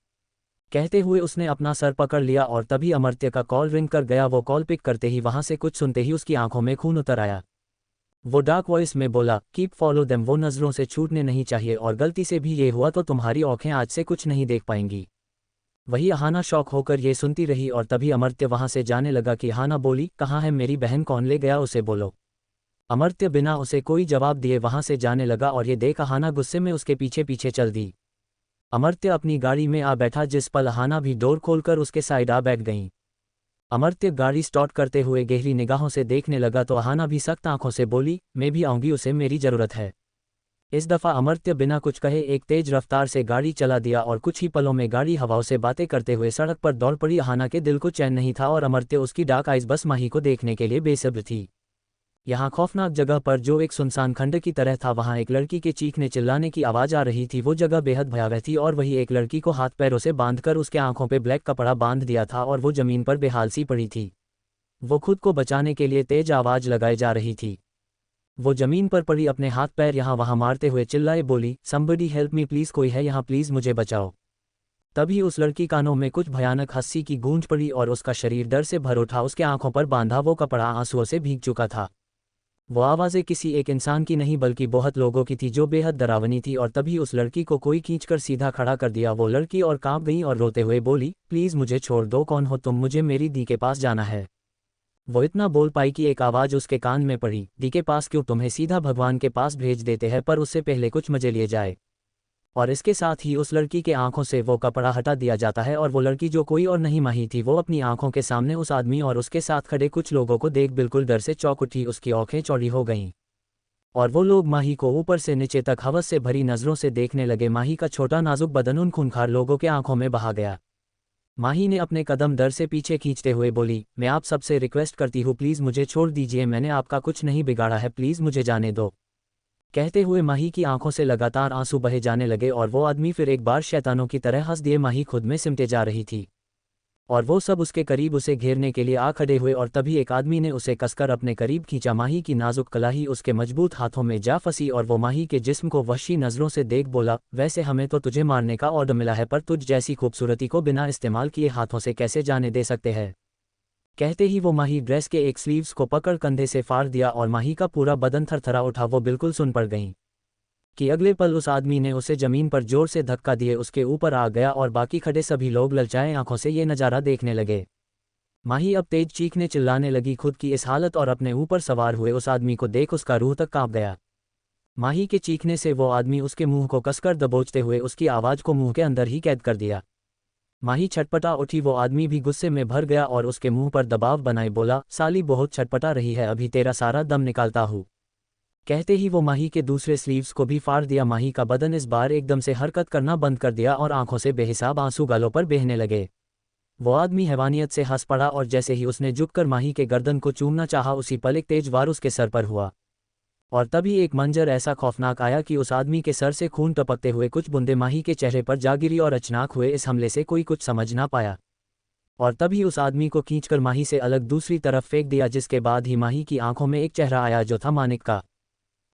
कहते हुए उसने अपना सर पकड़ लिया और तभी अमर्त्य का कॉल रिंग कर गया। वो कॉल पिक करते ही वहां से कुछ सुनते ही उसकी आंखों में खून उतर आया। वो डार्क वॉइस में बोला, कीप फॉलो देम, वो नजरों से छूटने नहीं चाहिए और गलती से भी ये हुआ तो तुम्हारी आंखें आज से कुछ नहीं देख पाएंगी। वही अहाना शौक होकर ये सुनती रही और तभी अमर्त्य वहां से जाने लगा कि अहाना बोली, कहाँ है मेरी बहन, कौन ले गया उसे, बोलो। अमर्त्य बिना उसे कोई जवाब दिए वहां से जाने लगा और ये देख अहाना गुस्से में उसके पीछे पीछे चल दी। अमर्त्य अपनी गाड़ी में आ बैठा, जिस पल अहाना भी डोर खोलकर उसके साइड आ बैठ गईं। अमर्त्य गाड़ी स्टार्ट करते हुए गहरी निगाहों से देखने लगा तो अहाना भी सख्त आंखों से बोली, मैं भी आऊंगी, उसे मेरी जरूरत है। इस दफा अमर्त्य बिना कुछ कहे एक तेज रफ्तार से गाड़ी चला दिया और कुछ ही पलों में गाड़ी हवाओं से बातें करते हुए सड़क पर दौड़ पड़ी। अहाना के दिल को चैन नहीं था और अमर्त्य उसकी डार्क आइज बस माही को देखने के लिए बेसब्र थी। यहाँ खौफनाक जगह पर जो एक सुनसान खंड की तरह था, वहाँ एक लड़की के चीखने चिल्लाने की आवाज़ आ रही थी। वो जगह बेहद भयावह थी और वही एक लड़की को हाथ पैरों से बांधकर उसके आंखों पे ब्लैक कपड़ा बांध दिया था और वो जमीन पर बेहाल सी पड़ी थी। वो खुद को बचाने के लिए तेज आवाज़ लगाए जा रही थी। वो जमीन पर पड़ी अपने हाथ पैर यहाँ वहाँ मारते हुए चिल्लाए बोली, समबडी हेल्प मी प्लीज़, कोई है यहाँ, प्लीज़ मुझे बचाओ। तभी उस लड़की कानों में कुछ भयानक हंसी की गूंज पड़ी और उसका शरीर डर से भर उठा। उसके आंखों पर बांधा वो कपड़ा आंसुओं से भीग चुका था। वो आवाज़ें किसी एक इंसान की नहीं बल्कि बहुत लोगों की थी जो बेहद डरावनी थी। और तभी उस लड़की को कोई खींचकर सीधा खड़ा कर दिया। वो लड़की और कांप गई और रोते हुए बोली, प्लीज़ मुझे छोड़ दो, कौन हो तुम, मुझे मेरी दी के पास जाना है। वो इतना बोल पाई कि एक आवाज़ उसके कान में पड़ी, दी के पास क्यों, तुम्हें सीधा भगवान के पास भेज देते हैं, पर उससे पहले कुछ मजे लिए जाए। और इसके साथ ही उस लड़की के आंखों से वो कपड़ा हटा दिया जाता है और वो लड़की जो कोई और नहीं माही थी, वो अपनी आंखों के सामने उस आदमी और उसके साथ खड़े कुछ लोगों को देख बिल्कुल डर से चौंक उठी। उसकी आंखें चौड़ी हो गईं और वो लोग माही को ऊपर से नीचे तक हवस से भरी नज़रों से देखने लगे। माही का छोटा नाजुक बदन उन खूंखार लोगों के आंखों में बहा गया। माही ने अपने कदम डर से पीछे खींचते हुए बोली, मैं आप सबसे रिक्वेस्ट करती हूँ, प्लीज़ मुझे छोड़ दीजिए, मैंने आपका कुछ नहीं बिगाड़ा है, प्लीज़ मुझे जाने दो। कहते हुए माही की आंखों से लगातार आंसू बहे जाने लगे और वो आदमी फिर एक बार शैतानों की तरह हंस दिए। माही खुद में सिमटे जा रही थी और वो सब उसके करीब उसे घेरने के लिए आ खड़े हुए और तभी एक आदमी ने उसे कसकर अपने करीब खींचा। माही की नाजुक कलाई उसके मजबूत हाथों में जा फंसी और वो माही के जिस्म को वहशी नज़रों से देख बोला, वैसे हमें तो तुझे मारने का ऑर्डर मिला है, पर तुझ जैसी खूबसूरती को बिना इस्तेमाल किए हाथों से कैसे जाने दे सकते हैं। कहते ही वो माही ड्रेस के एक स्लीव्स को पकड़ कंधे से फाड़ दिया और माही का पूरा बदन थरथरा उठा। वो बिल्कुल सुन पड़ गईं कि अगले पल उस आदमी ने उसे जमीन पर जोर से धक्का दिए उसके ऊपर आ गया और बाकी खड़े सभी लोग ललचाए आंखों से ये नज़ारा देखने लगे। माही अब तेज चीखने चिल्लाने लगी। खुद की इस हालत और अपने ऊपर सवार हुए उस आदमी को देख उसका रूह तक कांप गया। माही के चीखने से वो आदमी उसके मुंह को कसकर दबोचते हुए उसकी आवाज़ को मुंह के अंदर ही कैद कर दिया। माही छटपटा उठी। वो आदमी भी गुस्से में भर गया और उसके मुंह पर दबाव बनाए बोला, साली बहुत छटपटा रही है, अभी तेरा सारा दम निकालता हूँ। कहते ही वो माही के दूसरे स्लीव्स को भी फाड़ दिया। माही का बदन इस बार एकदम से हरकत करना बंद कर दिया और आंखों से बेहिसाब आंसू गालों पर बहने लगे। वो आदमी हैवानियत से हंस पड़ा और जैसे ही उसने झुककर माही के गर्दन को चूमना चाहा, उसी पल एक तेज वार उसके सर पर हुआ और तभी एक मंजर ऐसा खौफनाक आया कि उस आदमी के सर से खून टपकते हुए कुछ बूंदें माही के चेहरे पर जा गिरी और अचानक हुए इस हमले से कोई कुछ समझ ना पाया और तभी उस आदमी को खींचकर माही से अलग दूसरी तरफ फेंक दिया, जिसके बाद ही माही की आंखों में एक चेहरा आया जो था मानिक का।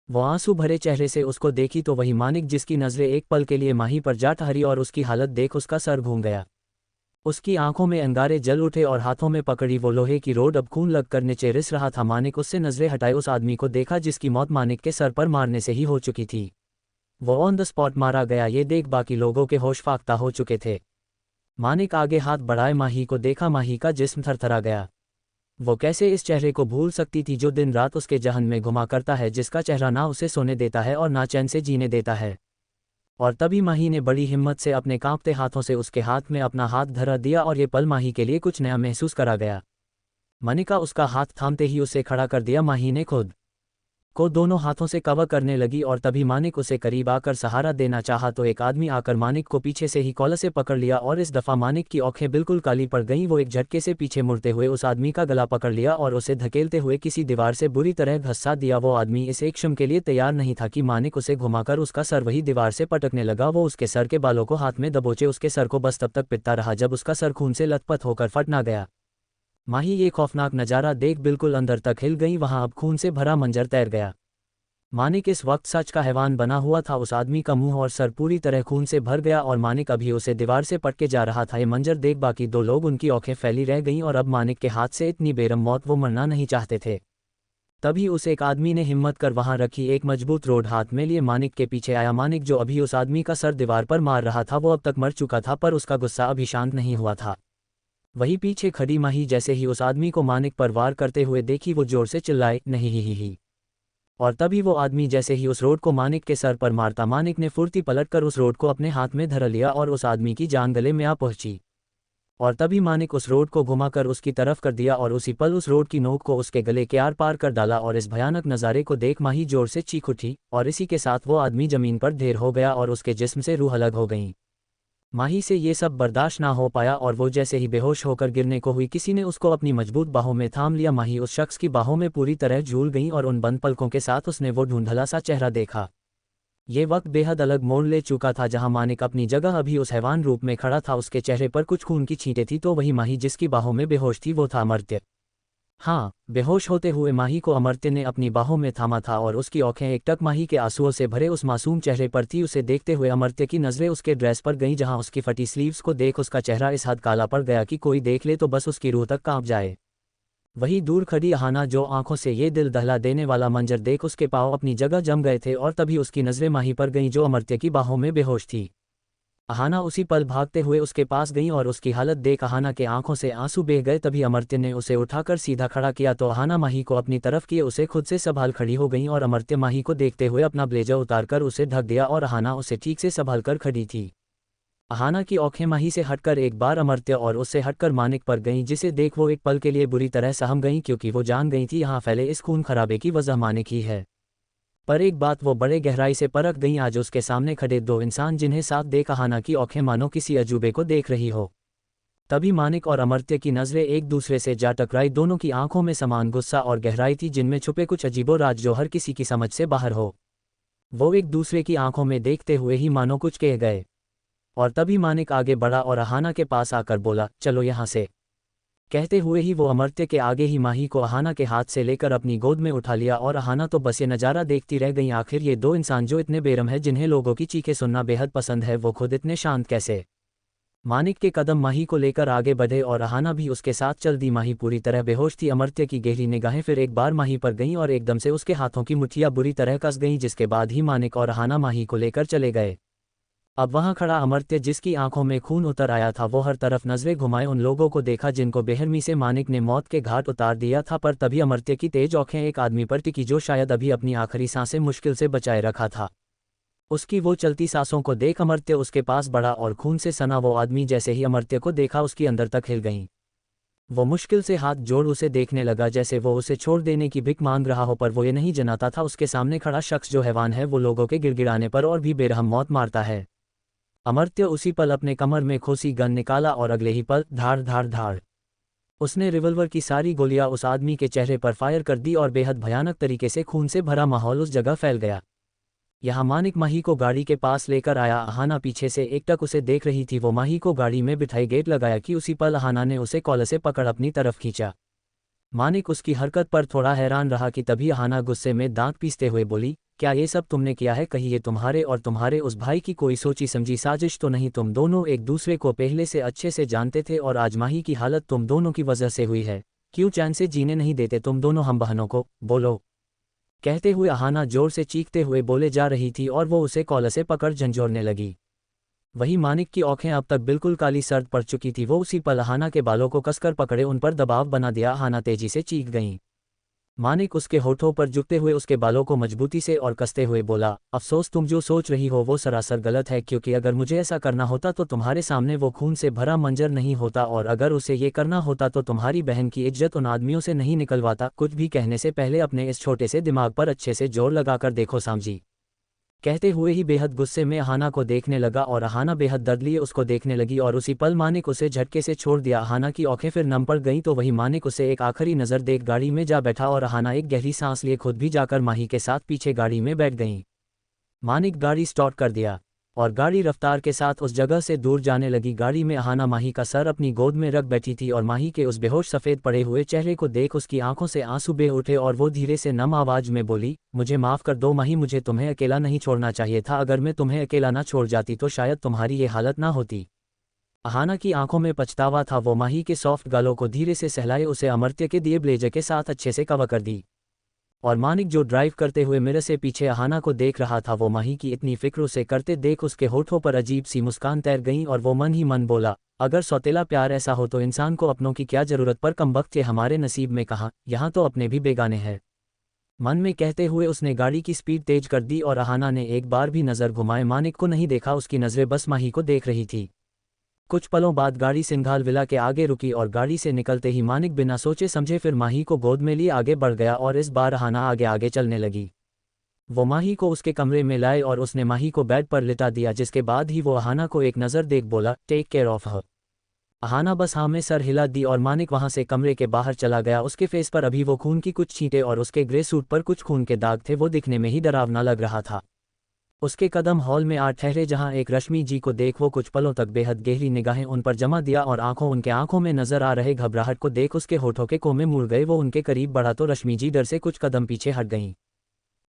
वो आंसू भरे चेहरे से उसको देखी तो वही मानिक, जिसकी नज़रें एक पल के लिए माही पर जा ठहरी और उसकी हालत देख उसका सर घूम गया। उसकी आंखों में अंगारे जल उठे और हाथों में पकड़ी वो लोहे की रोड अब खून लगकर नीचे रिस रहा था। मानिक उससे नजरें हटाए उस आदमी को देखा जिसकी मौत मानिक के सर पर मारने से ही हो चुकी थी। वो ऑन द स्पॉट मारा गया। ये देख बाकी लोगों के होश फाख्ता हो चुके थे। मानिक आगे हाथ बढ़ाए माही को देखा, माही का जिस्म थरथरा गया। वो कैसे इस चेहरे को भूल सकती थी जो दिन रात उसके जहन में घुमा करता है, जिसका चेहरा ना उसे सोने देता है और ना चैन से जीने देता है। और तभी माही ने बड़ी हिम्मत से अपने कांपते हाथों से उसके हाथ में अपना हाथ धरा दिया और ये पल माही के लिए कुछ नया महसूस करा गया। मनिका उसका हाथ थामते ही उसे खड़ा कर दिया। माही ने खुद को दोनों हाथों से कवर करने लगी और तभी मानिक उसे करीब आकर सहारा देना चाहा तो एक आदमी आकर मानिक को पीछे से ही कॉलर से पकड़ लिया और इस दफ़ा मानिक की आंखें बिल्कुल काली पड़ गईं। वो एक झटके से पीछे मुड़ते हुए उस आदमी का गला पकड़ लिया और उसे धकेलते हुए किसी दीवार से बुरी तरह घसा दिया। वो आदमी इस एक क्षण के लिए तैयार नहीं था कि मानिक उसे घुमाकर उसका सर वही दीवार से पटकने लगा। वो उसके सर के बालों को हाथ में दबोचे उसके सर को बस तब तक पिटता रहा जब उसका सर खून से लथपथ होकर फट ना गया। माही ये खौफनाक नज़ारा देख बिल्कुल अंदर तक हिल गई। वहां अब खून से भरा मंजर तैर गया। मानिक इस वक्त सच का हैवान बना हुआ था। उस आदमी का मुंह और सर पूरी तरह खून से भर गया और मानिक अभी उसे दीवार से पटके जा रहा था। ये मंजर देख बाकी दो लोग उनकी आंखें फैली रह गईं और अब मानिक के हाथ से इतनी बेरहम मौत वो मरना नहीं चाहते थे। तभी उस एक आदमी ने हिम्मत कर वहां रखी एक मजबूत रोड हाथ में लिए मानिक के पीछे आया। मानिक जो अभी उस आदमी का सर दीवार पर मार रहा था वो अब तक मर चुका था पर उसका गुस्सा अभी शांत नहीं हुआ था। वहीं पीछे खड़ी माही जैसे ही उस आदमी को मानिक पर वार करते हुए देखी वो जोर से चिल्लाए, नहीं ही। और तभी वो आदमी जैसे ही उस रोड को मानिक के सर पर मारता मानिक ने फुर्ती पलटकर उस रोड को अपने हाथ में धर लिया और उस आदमी की जान गले में आ पहुंची। और तभी मानिक उस रोड को घुमाकर उसकी तरफ कर दिया और उसी पल उस रोड की नोक को उसके गले के आर पार कर डाला। और इस भयानक नज़ारे को देख माही जोर से चीख उठी और इसी के साथ वो आदमी जमीन पर ढेर हो गया और उसके जिस्म से रूह अलग हो गई। माही से ये सब बर्दाश्त ना हो पाया और वो जैसे ही बेहोश होकर गिरने को हुई किसी ने उसको अपनी मजबूत बाहों में थाम लिया। माही उस शख्स की बाहों में पूरी तरह झूल गई और उन बंद पलकों के साथ उसने वो धुंधला सा चेहरा देखा। ये वक्त बेहद अलग मोड़ ले चुका था। जहां मानिक अपनी जगह अभी उस हैवान रूप में खड़ा था उसके चेहरे पर कुछ खून की छींटें थी तो वही माही जिसकी बाहों में बेहोश थी वो था अमर्त्य। हाँ, बेहोश होते हुए माही को अमर्त्य ने अपनी बाहों में थामा था और उसकी आंखें एकटक माही के आंसुओं से भरे उस मासूम चेहरे पर थी। उसे देखते हुए अमर्त्य की नज़रें उसके ड्रेस पर गईं जहां उसकी फटी स्लीव्स को देख उसका चेहरा इस हद काला पड़ गया कि कोई देख ले तो बस उसकी रूह तक कांप जाए। वहीं दूर खड़ी अहाना जो आंखों से ये दिल दहला देने वाला मंजर देख उसके पांव अपनी जगह जम गए थे और तभी उसकी नज़रें माही पर गईं जो अमर्त्य की बाहों में बेहोश थी। अहाना उसी पल भागते हुए उसके पास गई और उसकी हालत देख अहाना के आंखों से आंसू बह गए। तभी अमर्त्य ने उसे उठाकर सीधा खड़ा किया तो अहाना माही को अपनी तरफ किए उसे खुद से संभाल खड़ी हो गई और अमर्त्य माही को देखते हुए अपना ब्लेजर उतारकर उसे ढक दिया और अहाना उसे ठीक से संभाल कर खड़ी थी। अहाना की आंखें माही से हटकर एक बार अमर्त्य और उससे हटकर मानिक पर गईं जिसे देख वो एक पल के लिए बुरी तरह सहम गईं क्योंकि वो जान गई थी यहाँ फैले इस खून खराबे की वजह मानिक ही है। पर एक बात वो बड़े गहराई से परख गईं, आज उसके सामने खड़े दो इंसान जिन्हें साथ देख अहाना की आंखें मानो किसी अजूबे को देख रही हो। तभी मानिक और अमर्त्य की नज़रें एक दूसरे से जा टकराई। दोनों की आंखों में समान गुस्सा और गहराई थी जिनमें छुपे कुछ अजीबो राज जो हर किसी की समझ से बाहर हो। वो एक दूसरे की आंखों में देखते हुए ही मानो कुछ कह गए। और तभी मानिक आगे बढ़ा और अहाना के पास आकर बोला, चलो यहाँ से। कहते हुए ही वो अमर्त्य के आगे ही माही को अहाना के हाथ से लेकर अपनी गोद में उठा लिया और अहाना तो बस ये नज़ारा देखती रह गई। आखिर ये दो इंसान जो इतने बेरहम है जिन्हें लोगों की चीखें सुनना बेहद पसंद है वो खुद इतने शांत कैसे। मानिक के कदम माही को लेकर आगे बढ़े और अहाना भी उसके साथ चल दी। माही पूरी तरह बेहोश थी। अमर्त्य की गहरी निगाहें फिर एक बार माही पर गईं और एकदम से उसके हाथों की मुट्ठियां बुरी तरह कस गईं जिसके बाद ही मानिक और अहाना माही को लेकर चले गए। अब वहां खड़ा अमर्त्य जिसकी आंखों में खून उतर आया था वो हर तरफ नजरें घुमाए उन लोगों को देखा जिनको बेरहमी से मानिक ने मौत के घाट उतार दिया था। पर तभी अमर्त्य की तेज आंखें एक आदमी पर टिकी जो शायद अभी अपनी आखिरी सांसें मुश्किल से बचाए रखा था। उसकी वो चलती सांसों को देख अमर्त्य उसके पास बढ़ा और खून से सना वो आदमी जैसे ही अमर्त्य को देखा उसकी अंदर तक हिल गई। वो मुश्किल से हाथ जोड़ उसे देखने लगा जैसे वो उसे छोड़ देने की भिख मांग रहा हो पर वो ये नहीं जनाता था उसके सामने खड़ा शख्स जो हैवान है वो लोगों के गिड़गिड़ाने पर और भी बेरहम मौत मारता है। अमर्त्य उसी पल अपने कमर में खोसी गन निकाला और अगले ही पल धाड़ धाड़ धाड़ उसने रिवॉल्वर की सारी गोलियां उस आदमी के चेहरे पर फायर कर दी और बेहद भयानक तरीके से खून से भरा माहौल उस जगह फैल गया। यहाँ मानिक माही को गाड़ी के पास लेकर आया। अहाना पीछे से एकटक उसे देख रही थी। वो माही को गाड़ी में बिठाई गेट लगाया कि उसी पल अहाना ने उसे कॉलर से पकड़ अपनी तरफ खींचा। मानिक उसकी हरकत पर थोड़ा हैरान रहा कि तभी अहाना गुस्से में दांत पीसते हुए बोली, क्या ये सब तुमने किया है? कहीं ये तुम्हारे और तुम्हारे उस भाई की कोई सोची समझी साजिश तो नहीं? तुम दोनों एक दूसरे को पहले से अच्छे से जानते थे और आज माही की हालत तुम दोनों की वजह से हुई है। क्यों चैन से जीने नहीं देते तुम दोनों हम बहनों को? बोलो। कहते हुए अहाना जोर से चीखते हुए बोले जा रही थी और वो उसे कॉलर से पकड़ झंझोड़ने लगी। वही मानिक की आंखें अब तक बिल्कुल काली सर्द पड़ चुकी थी। वो उसी पल अहाना के बालों को कसकर पकड़े उन पर दबाव बना दिया। अहाना तेजी से चीख गईं। मानिक उसके होठों पर झुकते हुए उसके बालों को मजबूती से और कसते हुए बोला, अफसोस तुम जो सोच रही हो वो सरासर गलत है, क्योंकि अगर मुझे ऐसा करना होता तो तुम्हारे सामने वो खून से भरा मंजर नहीं होता, और अगर उसे ये करना होता तो तुम्हारी बहन की इज्जत उन आदमियों से नहीं निकलवाता। कुछ भी कहने से पहले अपने इस छोटे से दिमाग पर अच्छे से जोर लगाकर देखो सामजी। कहते हुए ही बेहद गुस्से में अहाना को देखने लगा और अहाना बेहद दर्द लिए उसको देखने लगी और उसी पल मानिक उसे झटके से छोड़ दिया। अहाना की आंखें फिर नम पड़ गईं तो वही मानिक उसे एक आखिरी नज़र देख गाड़ी में जा बैठा और अहाना एक गहरी सांस लिए खुद भी जाकर माही के साथ पीछे गाड़ी में बैठ गईं। मानिक गाड़ी स्टार्ट कर दिया और गाड़ी रफ्तार के साथ उस जगह से दूर जाने लगी। गाड़ी में अहाना माही का सर अपनी गोद में रख बैठी थी और माही के उस बेहोश सफ़ेद पड़े हुए चेहरे को देख उसकी आंखों से आंसू बह उठे और वो धीरे से नम आवाज में बोली, मुझे माफ़ कर दो माही, मुझे तुम्हें अकेला नहीं छोड़ना चाहिए था। अगर मैं तुम्हें अकेला ना छोड़ जाती तो शायद तुम्हारी ये हालत ना होती। अहाना की आंखों में पछतावा था। वो माही के सॉफ्ट गालों को धीरे से सहलाए उसे अमर्त्य के दिए ब्लेजर के साथ अच्छे से कवर कर दी। और मानिक जो ड्राइव करते हुए मिरर से पीछे अहाना को देख रहा था, वो माही की इतनी फिक्र उसे करते देख उसके होठों पर अजीब सी मुस्कान तैर गई और वो मन ही मन बोला, अगर सौतेला प्यार ऐसा हो तो इंसान को अपनों की क्या जरूरत, पर कमबख्त के हमारे नसीब में कहाँ, यहाँ तो अपने भी बेगाने हैं। मन में कहते हुए उसने गाड़ी की स्पीड तेज कर दी और अहाना ने एक बार भी नज़र घुमाए मानिक को नहीं देखा। उसकी नज़रें बस माही को देख रही थी। कुछ पलों बाद गाड़ी सिंघाल विला के आगे रुकी और गाड़ी से निकलते ही मानिक बिना सोचे समझे फिर माही को गोद में लिए आगे बढ़ गया और इस बार अहाना आगे आगे चलने लगी। वो माही को उसके कमरे में लाए और उसने माही को बेड पर लिटा दिया, जिसके बाद ही वो अहाना को एक नज़र देख बोला, take care of her. Ahana बस हाँ में सर हिला दी और मानिक वहां से कमरे के बाहर चला गया। उसके फेस पर अभी वो खून की कुछ छींटे और उसके ग्रे सूट पर कुछ खून के दाग थे। वो दिखने में ही डरावना लग रहा था। उसके कदम हॉल में आ ठहरे जहां एक रश्मि जी को देख वो कुछ पलों तक बेहद गहरी निगाहें उन पर जमा दिया और उनके आंखों में नजर आ रहे घबराहट को देख उसके होठों के कोमे मुड़ गए। वो उनके करीब बढ़ा तो रश्मि जी डर से कुछ कदम पीछे हट गईं,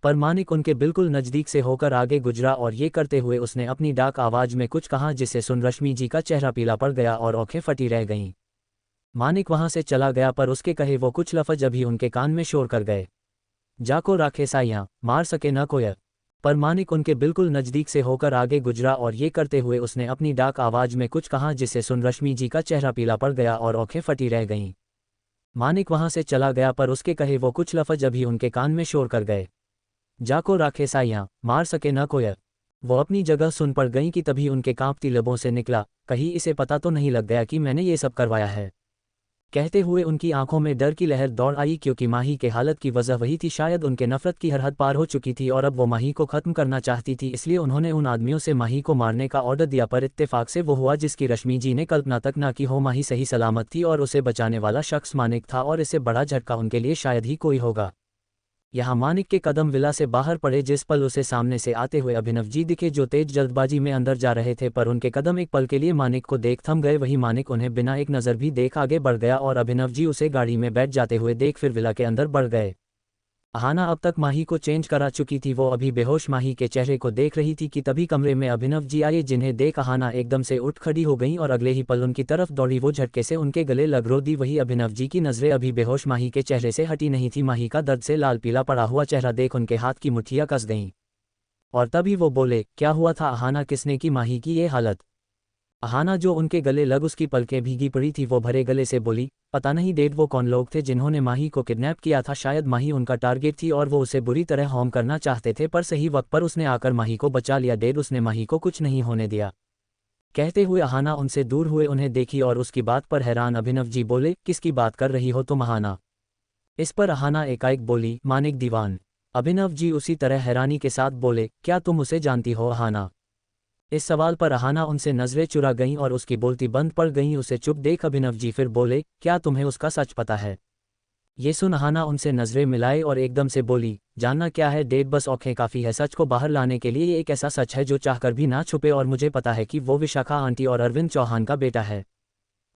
पर मानिक उनके बिल्कुल नज़दीक से होकर आगे गुजरा और ये करते हुए उसने अपनी डाक आवाज में कुछ कहा, जिसे सुन रश्मि जी का चेहरा पीला पड़ गया और आंखें फटी रह गईं। मानिक वहां से चला गया पर उसके कहे वो कुछ लफ्ज अभी उनके कान में शोर कर गए, जाको राखे साइयां मार सके न कोई। पर मानिक उनके बिल्कुल नज़दीक से होकर आगे गुजरा और ये करते हुए उसने अपनी डाक आवाज में कुछ कहा, जिसे सुन रश्मि जी का चेहरा पीला पड़ गया और आंखें फटी रह गईं। मानिक वहां से चला गया पर उसके कहे वो कुछ लफ्ज अभी उनके कान में शोर कर गए, जाको राखे साइयां मार सके न कोई। वो अपनी जगह सुन पड़ गईं कि तभी उनके कांपती लबों से निकला, कहीं इसे पता तो नहीं लग गया कि मैंने ये सब करवाया है। कहते हुए उनकी आंखों में डर की लहर दौड़ आई, क्योंकि माही के हालत की वजह वही थी। शायद उनके नफरत की हद पार हो चुकी थी और अब वो माही को ख़त्म करना चाहती थी। इसलिए उन्होंने उन आदमियों से माही को मारने का ऑर्डर दिया, पर इत्तेफाक से वो हुआ जिसकी रश्मि जी ने कल्पना तक ना की हो। माही सही सलामत थी और उसे बचाने वाला शख्स मानिक था, और इससे बड़ा झटका उनके लिए शायद ही कोई होगा। यहाँ मानिक के कदम विला से बाहर पड़े जिस पल उसे सामने से आते हुए अभिनव जी दिखे, जो तेज जल्दबाजी में अंदर जा रहे थे, पर उनके कदम एक पल के लिए मानिक को देख थम गए। वही मानिक उन्हें बिना एक नज़र भी देख आगे बढ़ गया और अभिनव जी उसे गाड़ी में बैठ जाते हुए देख फिर विला के अंदर बढ़ गए। अहाना अब तक माही को चेंज करा चुकी थी। वो अभी बेहोश माही के चेहरे को देख रही थी कि तभी कमरे में अभिनव जी आए, जिन्हें देख अहाना एकदम से उठ खड़ी हो गई और अगले ही पल उनकी तरफ दौड़ी। वो झटके से उनके गले लग रो दी। वही अभिनव जी की नज़रें अभी बेहोश माही के चेहरे से हटी नहीं थी। माही का दर्द से लाल पीला पड़ा हुआ चेहरा देख उनके हाथ की मुट्ठियां कस गईं और तभी वो बोले, क्या हुआ था अहाना, किसने की माही की ये हालत। अहाना जो उनके गले लग उसकी पलकें भीगी पड़ी थी, वो भरे गले से बोली, पता नहीं डेड, वो कौन लोग थे जिन्होंने माही को किडनैप किया था। शायद माही उनका टारगेट थी और वो उसे बुरी तरह हार्म करना चाहते थे, पर सही वक्त पर उसने आकर माही को बचा लिया। डेड, उसने माही को कुछ नहीं होने दिया। कहते हुए अहाना उनसे दूर हुए उन्हें देखी और उसकी बात पर हैरान अभिनव जी बोले, किसकी बात कर रही हो तुम अहाना। इस पर अहाना एकाएक बोली, मानिक दीवान। अभिनव जी उसी तरह हैरानी के साथ बोले, क्या तुम उसे जानती हो अहाना। इस सवाल पर अहाना उनसे नजरें चुरा गईं और उसकी बोलती बंद पड़ गईं। उसे चुप देख अभिनव जी फिर बोले, क्या तुम्हें उसका सच पता है। ये सुन अहाना उनसे नजरें मिलाई और एकदम से बोली, जानना क्या है डेड, बस औंखें काफ़ी है। सच को बाहर लाने के लिए ये एक ऐसा सच है जो चाहकर भी ना छुपे, और मुझे पता है कि वो विशाखा आंटी और अरविंद चौहान का बेटा है।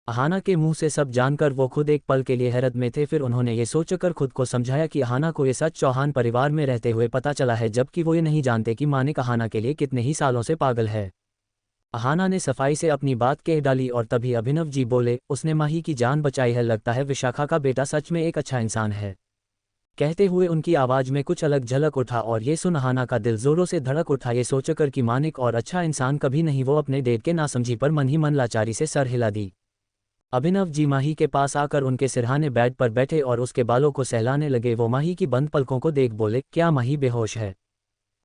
अहाना के मुंह से सब जानकर वो खुद एक पल के लिए हैरत में थे। फिर उन्होंने ये सोचकर खुद को समझाया कि अहाना को ये सच चौहान परिवार में रहते हुए पता चला है, जबकि वो ये नहीं जानते कि मानिक अहाना के लिए कितने ही सालों से पागल है। अहाना ने सफाई से अपनी बात कह डाली और तभी अभिनव जी बोले, उसने माही की जान बचाई है। लगता है विशाखा का बेटा सच में एक अच्छा इंसान है। कहते हुए उनकी आवाज़ में कुछ अलग झलक उठा और ये सुन अहाना का दिल जोरों से धड़क उठा, ये सोचकर कि मानिक और अच्छा इंसान कभी नहीं। वो अपने डेट के नासमझी पर मन ही मन लाचारी से सर हिला दी। अभिनव जी माही के पास आकर उनके सिरहाने बेड पर बैठे और उसके बालों को सहलाने लगे। वो माही की बंद पलकों को देख बोले, क्या माही बेहोश है?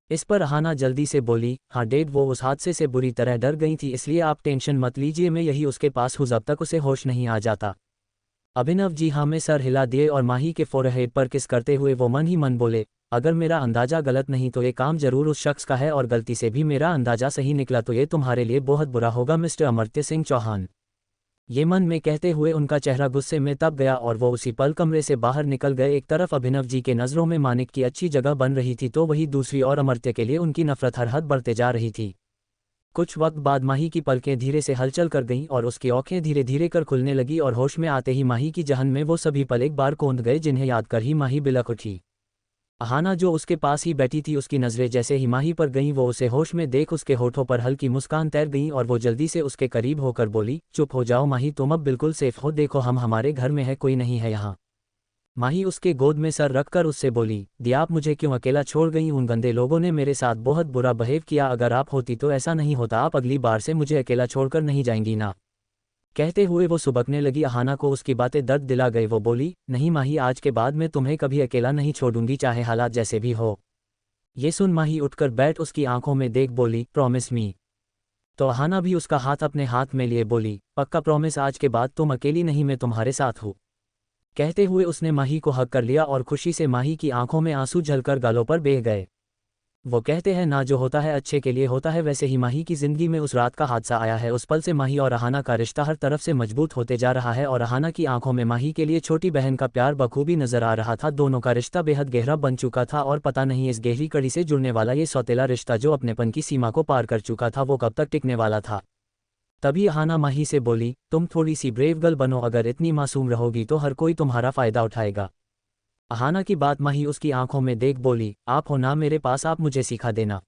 इस पर अहाना जल्दी से बोली, हाँ डेड, वो उस हादसे से बुरी तरह डर गई थी, इसलिए आप टेंशन मत लीजिए, मैं यही उसके पास हूँ जब तक उसे होश नहीं आ जाता। अभिनव जी हाँ में सर हिला दिए और माही के फोरहेड पर किस करते हुए वो मन ही मन बोले, अगर मेरा अंदाजा गलत नहीं तो ये काम जरूर उस शख्स का है, और गलती से भी मेरा अंदाजा सही निकला तो ये तुम्हारे लिए बहुत बुरा होगा मिस्टर अमर्त्य सिंह चौहान। ये मन में कहते हुए उनका चेहरा गुस्से में तप गया और वो उसी पल कमरे से बाहर निकल गए। एक तरफ अभिनव जी के नज़रों में मानिक की अच्छी जगह बन रही थी तो वही दूसरी ओर अमर्त्य के लिए उनकी नफरत हर हद बढ़ते जा रही थी। कुछ वक्त बाद माही की पलकें धीरे से हलचल कर गईं और उसकी आंखें धीरे धीरे कर खुलने लगी और होश में आते ही माही की जहन में वो सभी पल एक बार कौंध गए जिन्हें याद कर ही माही बिलख उठी। अहाना जो उसके पास ही बैठी थी, उसकी नज़रें जैसे ही माही पर गईं वो उसे होश में देख उसके होठों पर हल्की मुस्कान तैर गईं और वो जल्दी से उसके करीब होकर बोली, चुप हो जाओ माही, तुम अब बिल्कुल सेफ हो, देखो हम हमारे घर में है, कोई नहीं है यहाँ। माही उसके गोद में सर रखकर उससे बोली, दी आप मुझे क्यों अकेला छोड़ गई? उन गंदे लोगों ने मेरे साथ बहुत बुरा बिहेव किया, अगर आप होती तो ऐसा नहीं होता, आप अगली बार से मुझे अकेला छोड़कर नहीं जाएंगी ना? कहते हुए वो सुबकने लगी। अहाना को उसकी बातें दर्द दिला गई। वो बोली, नहीं माही, आज के बाद मैं तुम्हें कभी अकेला नहीं छोड़ूंगी, चाहे हालात जैसे भी हो। ये सुन माही उठकर बैठ उसकी आंखों में देख बोली, प्रॉमिस मी? तो अहाना भी उसका हाथ अपने हाथ में लिए बोली, पक्का प्रॉमिस, आज के बाद तुम अकेली नहीं, मैं तुम्हारे साथ हूँ। कहते हुए उसने माही को हक कर लिया और खुशी से माही की आंखों में आंसू झलकर गालों पर बह गए। वो कहते हैं ना, जो होता है अच्छे के लिए होता है, वैसे ही माही की जिंदगी में उस रात का हादसा आया है। उस पल से माही और अहाना का रिश्ता हर तरफ से मजबूत होते जा रहा है और अहाना की आंखों में माही के लिए छोटी बहन का प्यार बखूबी नजर आ रहा था। दोनों का रिश्ता बेहद गहरा बन चुका था और पता नहीं इस गहरी कड़ी से जुड़ने वाला ये सौतेला रिश्ता जो अपनेपन की सीमा को पार कर चुका था वो कब तक टिकने वाला था। तभी अहाना माही से बोली, तुम थोड़ी सी ब्रेव गर्ल बनो, अगर इतनी मासूम रहोगी तो हर कोई तुम्हारा फायदा उठाएगा। अहाना की बात माही उसकी आंखों में देख बोली, आप हो ना मेरे पास, आप मुझे सिखा देना।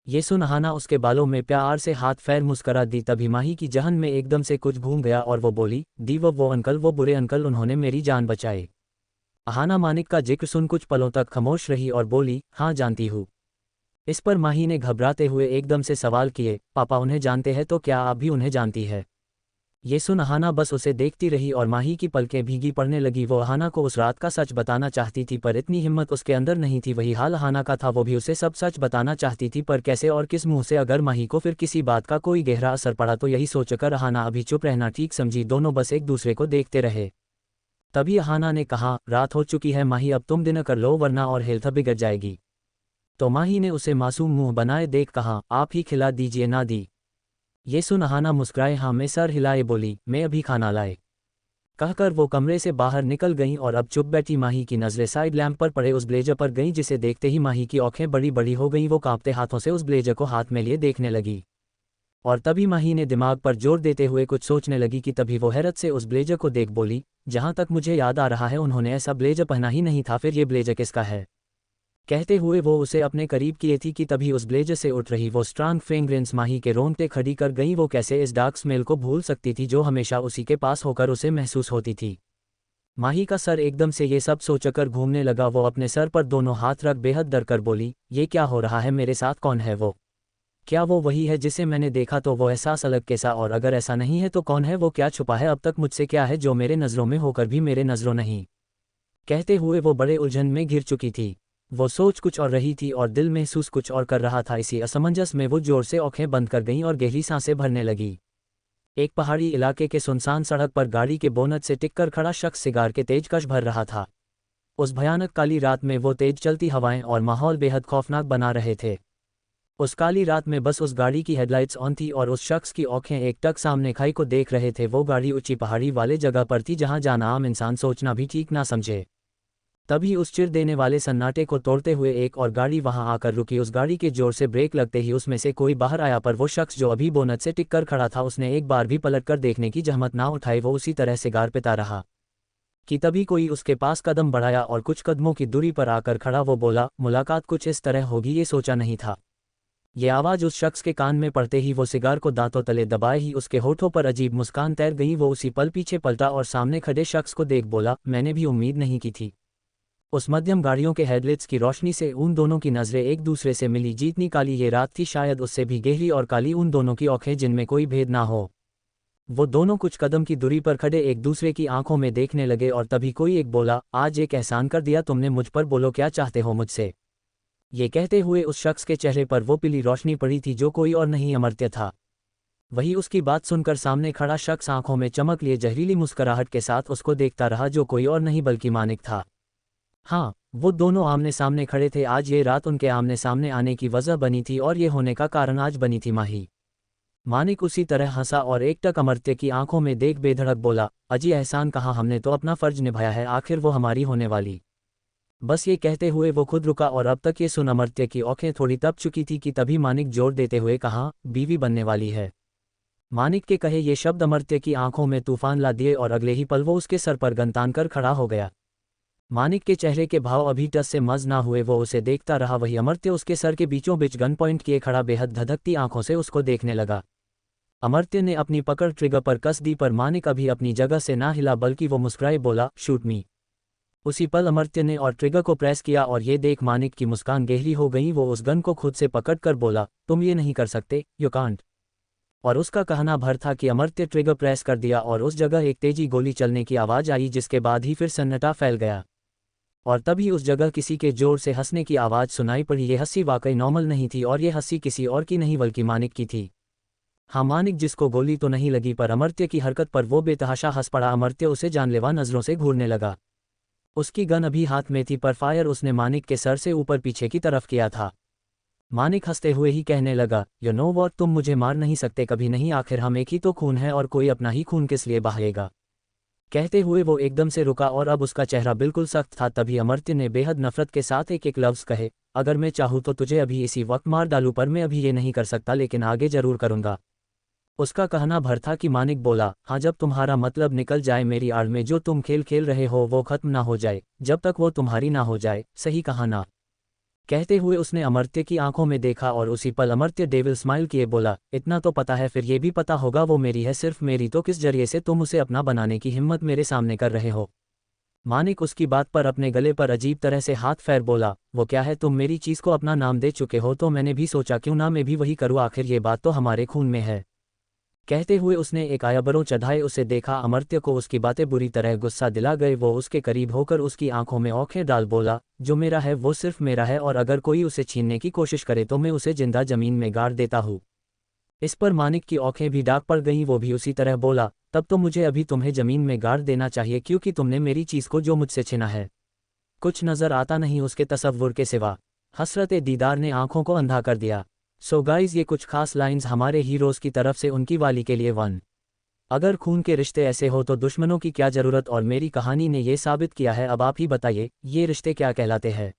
ये सुन अहाना उसके बालों में प्यार से हाथ फेर मुस्करा दी। तभी माही की जहन में एकदम से कुछ घूम गया और वो बोली, दी वो अंकल, वो बुरे अंकल, उन्होंने मेरी जान बचाई। अहाना मानिक का जिक्र सुन कुछ पलों तक खामोश रही और बोली, हाँ जानती हूँ। इस पर माही ने घबराते हुए एकदम से सवाल किए, पापा उन्हें जानते हैं तो क्या आप भी उन्हें जानती है? ये सुन अहाना बस उसे देखती रही और माही की पलकें भीगी पड़ने लगी। वो अहाना को उस रात का सच बताना चाहती थी पर इतनी हिम्मत उसके अंदर नहीं थी। वही हाल अहाना का था, वो भी उसे सब सच बताना चाहती थी पर कैसे और किस मुंह से? अगर माही को फिर किसी बात का कोई गहरा असर पड़ा तो यही सोचकर अहाना अभी चुप रहना ठीक समझी। दोनों बस एक दूसरे को देखते रहे। तभी अहाना ने कहा, रात हो चुकी है माही, अब तुम डिनर कर लो वरना और हेल्थ बिगड़ जाएगी। तो माही ने उसे मासूम मुंह बनाए देख कहा, आप ही खिला दीजिए ना दी। ये सुन अहाना मुस्कुराए हाँ में सर हिलाए बोली, मैं अभी खाना लाए। कहकर वो कमरे से बाहर निकल गईं और अब चुप बैठी माही की नज़रें साइड लैंप पर पड़े उस ब्लेजर पर गईं जिसे देखते ही माही की आंखें बड़ी बड़ी हो गईं। वो कांपते हाथों से उस ब्लेजर को हाथ में लिए देखने लगी और तभी माही ने दिमाग पर जोर देते हुए कुछ सोचने लगी कि तभी वो हैरत से उस ब्लेजर को देख बोली, जहां तक मुझे याद आ रहा है उन्होंने ऐसा ब्लेजर पहना ही नहीं था, फिर ये ब्लेजर किसका है? कहते हुए वो उसे अपने करीब किए थी कि तभी उस ब्लेजर से उठ रही वो स्ट्रांग फ्रेग्रेंस माही के रोंगटे खड़ी कर गई। वो कैसे इस डार्क स्मेल को भूल सकती थी जो हमेशा उसी के पास होकर उसे महसूस होती थी। माही का सर एकदम से ये सब सोचकर घूमने लगा। वो अपने सर पर दोनों हाथ रख बेहद डर कर बोली, ये क्या हो रहा है मेरे साथ? कौन है वो? क्या वो वही है जिसे मैंने देखा? तो वो एहसास अलग कैसा? और अगर ऐसा नहीं है तो कौन है वो? क्या छुपा है अब तक मुझसे? क्या है जो मेरे नज़रों में होकर भी मेरे नज़रों नहीं? कहते हुए वो बड़े उलझन में घिर चुकी थी। वो सोच कुछ और रही थी और दिल महसूस कुछ और कर रहा था। इसी असमंजस में वो जोर से आंखें बंद कर गईं और गहरी सांसें भरने लगी। एक पहाड़ी इलाके के सुनसान सड़क पर गाड़ी के बोनट से टिककर खड़ा शख्स सिगार के तेज कश भर रहा था। उस भयानक काली रात में वो तेज चलती हवाएं और माहौल बेहद खौफनाक बना रहे थे। उस काली रात में बस उस गाड़ी की हेडलाइट्स ऑन थी और उस शख्स की आंखें एकटक सामने खाई को देख रहे थे। वो गाड़ी ऊंची पहाड़ी वाले जगह पर थी जहां जाना आम इंसान सोचना भी ठीक ना समझे। तभी उस चिर देने वाले सन्नाटे को तोड़ते हुए एक और गाड़ी वहां आकर रुकी। उस गाड़ी के जोर से ब्रेक लगते ही उसमें से कोई बाहर आया पर वो शख्स जो अभी बोनट से टिककर खड़ा था उसने एक बार भी पलटकर देखने की जहमत ना उठाई। वो उसी तरह सिगार पिता रहा कि तभी कोई उसके पास कदम बढ़ाया और कुछ कदमों की दूरी पर आकर खड़ा। वो बोला, मुलाकात कुछ इस तरह होगी ये सोचा नहीं था। ये आवाज़ उस शख्स के कान में पड़ते ही वो सिगार को दांतों तले दबाए ही उसके होठों पर अजीब मुस्कान तैर गई। वो उसी पल पीछे पलटा और सामने खड़े शख्स को देख बोला, मैंने भी उम्मीद नहीं की थी। उस मध्यम गाड़ियों के हेडलाइट्स की रोशनी से उन दोनों की नज़रें एक दूसरे से मिली। जितनी काली ये रात थी शायद उससे भी गहरी और काली उन दोनों की आंखें जिनमें कोई भेद ना हो। वो दोनों कुछ कदम की दूरी पर खड़े एक दूसरे की आंखों में देखने लगे और तभी कोई एक बोला, आज एक एहसान कर दिया तुमने मुझ पर, बोलो क्या चाहते हो मुझसे। ये कहते हुए उस शख्स के चेहरे पर वो पीली रोशनी पड़ी थी जो कोई और नहीं अमर्त्य था। वही उसकी बात सुनकर सामने खड़ा शख्स आंखों में चमक लिए जहरीली मुस्कुराहट के साथ उसको देखता रहा, जो कोई और नहीं बल्कि मानिक था। हाँ, वो दोनों आमने सामने खड़े थे। आज ये रात उनके आमने सामने आने की वजह बनी थी और ये होने का कारण आज बनी थी माही। मानिक उसी तरह हंसा और एकटक अमर्त्य की आंखों में देख बेधड़क बोला, अजी एहसान कहा, हमने तो अपना फर्ज निभाया है, आखिर वो हमारी होने वाली। बस ये कहते हुए वो खुद रुका और अब तक ये सुन अमर्त्य की आंखें थोड़ी तप चुकी थी कि तभी मानिक जोर देते हुए कहा, बीवी बनने वाली है। मानिक के कहे ये शब्द अमर्त्य की आंखों में तूफान ला दिए और अगले ही पल वो उसके सर पर गन तान कर खड़ा हो गया। मानिक के चेहरे के भाव अभी टस से मज ना हुए, वो उसे देखता रहा। वही अमर्त्य उसके सर के बीचों बीच गन पॉइंट किए खड़ा बेहद धधकती आंखों से उसको देखने लगा। अमर्त्य ने अपनी पकड़ ट्रिगर पर कस दी, पर मानिक अभी अपनी जगह से ना हिला बल्कि वो मुस्कुराए बोला, शूट मी। उसी पल अमर्त्य ने और ट्रिगर को प्रेस किया और ये देख मानिक की मुस्कान गहरी हो गई। वो उस गन को खुद से पकड़कर बोला, तुम ये नहीं कर सकते, यू कांट। और उसका कहना भर था कि अमर्त्य ट्रिगर प्रेस कर दिया और उस जगह एक तेजी गोली चलने की आवाज़ आई, जिसके बाद ही फिर सन्नाटा फैल गया। और तभी उस जगह किसी के जोर से हंसने की आवाज़ सुनाई पड़ी। ये हंसी वाकई नॉर्मल नहीं थी और ये हंसी किसी और की नहीं बल्कि मानिक की थी। हाँ, मानिक जिसको गोली तो नहीं लगी पर अमर्त्य की हरकत पर वो बेतहाशा हंस पड़ा। अमर्त्य उसे जानलेवा नज़रों से घूरने लगा। उसकी गन अभी हाथ में थी पर फायर उसने मानिक के सर से ऊपर पीछे की तरफ किया था। मानिक हंसते हुए ही कहने लगा, यू नो व्हाट, तुम मुझे मार नहीं सकते कभी नहीं, आखिर हम एक ही तो खून है और कोई अपना ही खून किस लिए बहाएगा। कहते हुए वो एकदम से रुका और अब उसका चेहरा बिल्कुल सख्त था। तभी अमर्त्य ने बेहद नफरत के साथ एक एक लफ्ज़ कहे, अगर मैं चाहूँ तो तुझे अभी इसी वक्त मार डालूं, पर मैं अभी ये नहीं कर सकता, लेकिन आगे जरूर करूँगा। उसका कहना भर था कि मानिक बोला, हाँ, जब तुम्हारा मतलब निकल जाए, मेरी आड़ में जो तुम खेल खेल रहे हो वो खत्म ना हो जाए, जब तक वो तुम्हारी ना हो जाए, सही कहा ना। कहते हुए उसने अमर्त्य की आंखों में देखा और उसी पल अमर्त्य डेविल स्माइल किए बोला, इतना तो पता है, फिर ये भी पता होगा वो मेरी है, सिर्फ मेरी, तो किस जरिए से तुम उसे अपना बनाने की हिम्मत मेरे सामने कर रहे हो। मानिक उसकी बात पर अपने गले पर अजीब तरह से हाथ फेर बोला, वो क्या है, तुम मेरी चीज़ को अपना नाम दे चुके हो तो मैंने भी सोचा क्यों ना मैं भी वही करूँ, आखिर ये बात तो हमारे खून में है। कहते हुए उसने एक आयाबरों चढ़ाए उसे देखा। अमर्त्य को उसकी बातें बुरी तरह गुस्सा दिला गए। वो उसके करीब होकर उसकी आंखों में आंखें डाल बोला, जो मेरा है वो सिर्फ मेरा है और अगर कोई उसे छीनने की कोशिश करे तो मैं उसे जिंदा जमीन में गाड़ देता हूँ। इस पर मानिक की आंखें भी डाक पड़ गईं। वो भी उसी तरह बोला, तब तो मुझे अभी तुम्हें जमीन में गाड़ देना चाहिए, क्योंकि तुमने मेरी चीज़ को जो मुझसे छीना है कुछ नज़र आता नहीं उसके तसव्वुर के सिवा। हसरत दीदार ने आंखों को अंधा कर दिया। सो गाइज, ये कुछ खास लाइंस हमारे हीरोज़ की तरफ से उनकी वाली के लिए। वन, अगर खून के रिश्ते ऐसे हो तो दुश्मनों की क्या ज़रूरत, और मेरी कहानी ने ये साबित किया है। अब आप ही बताइए, ये रिश्ते क्या कहलाते हैं।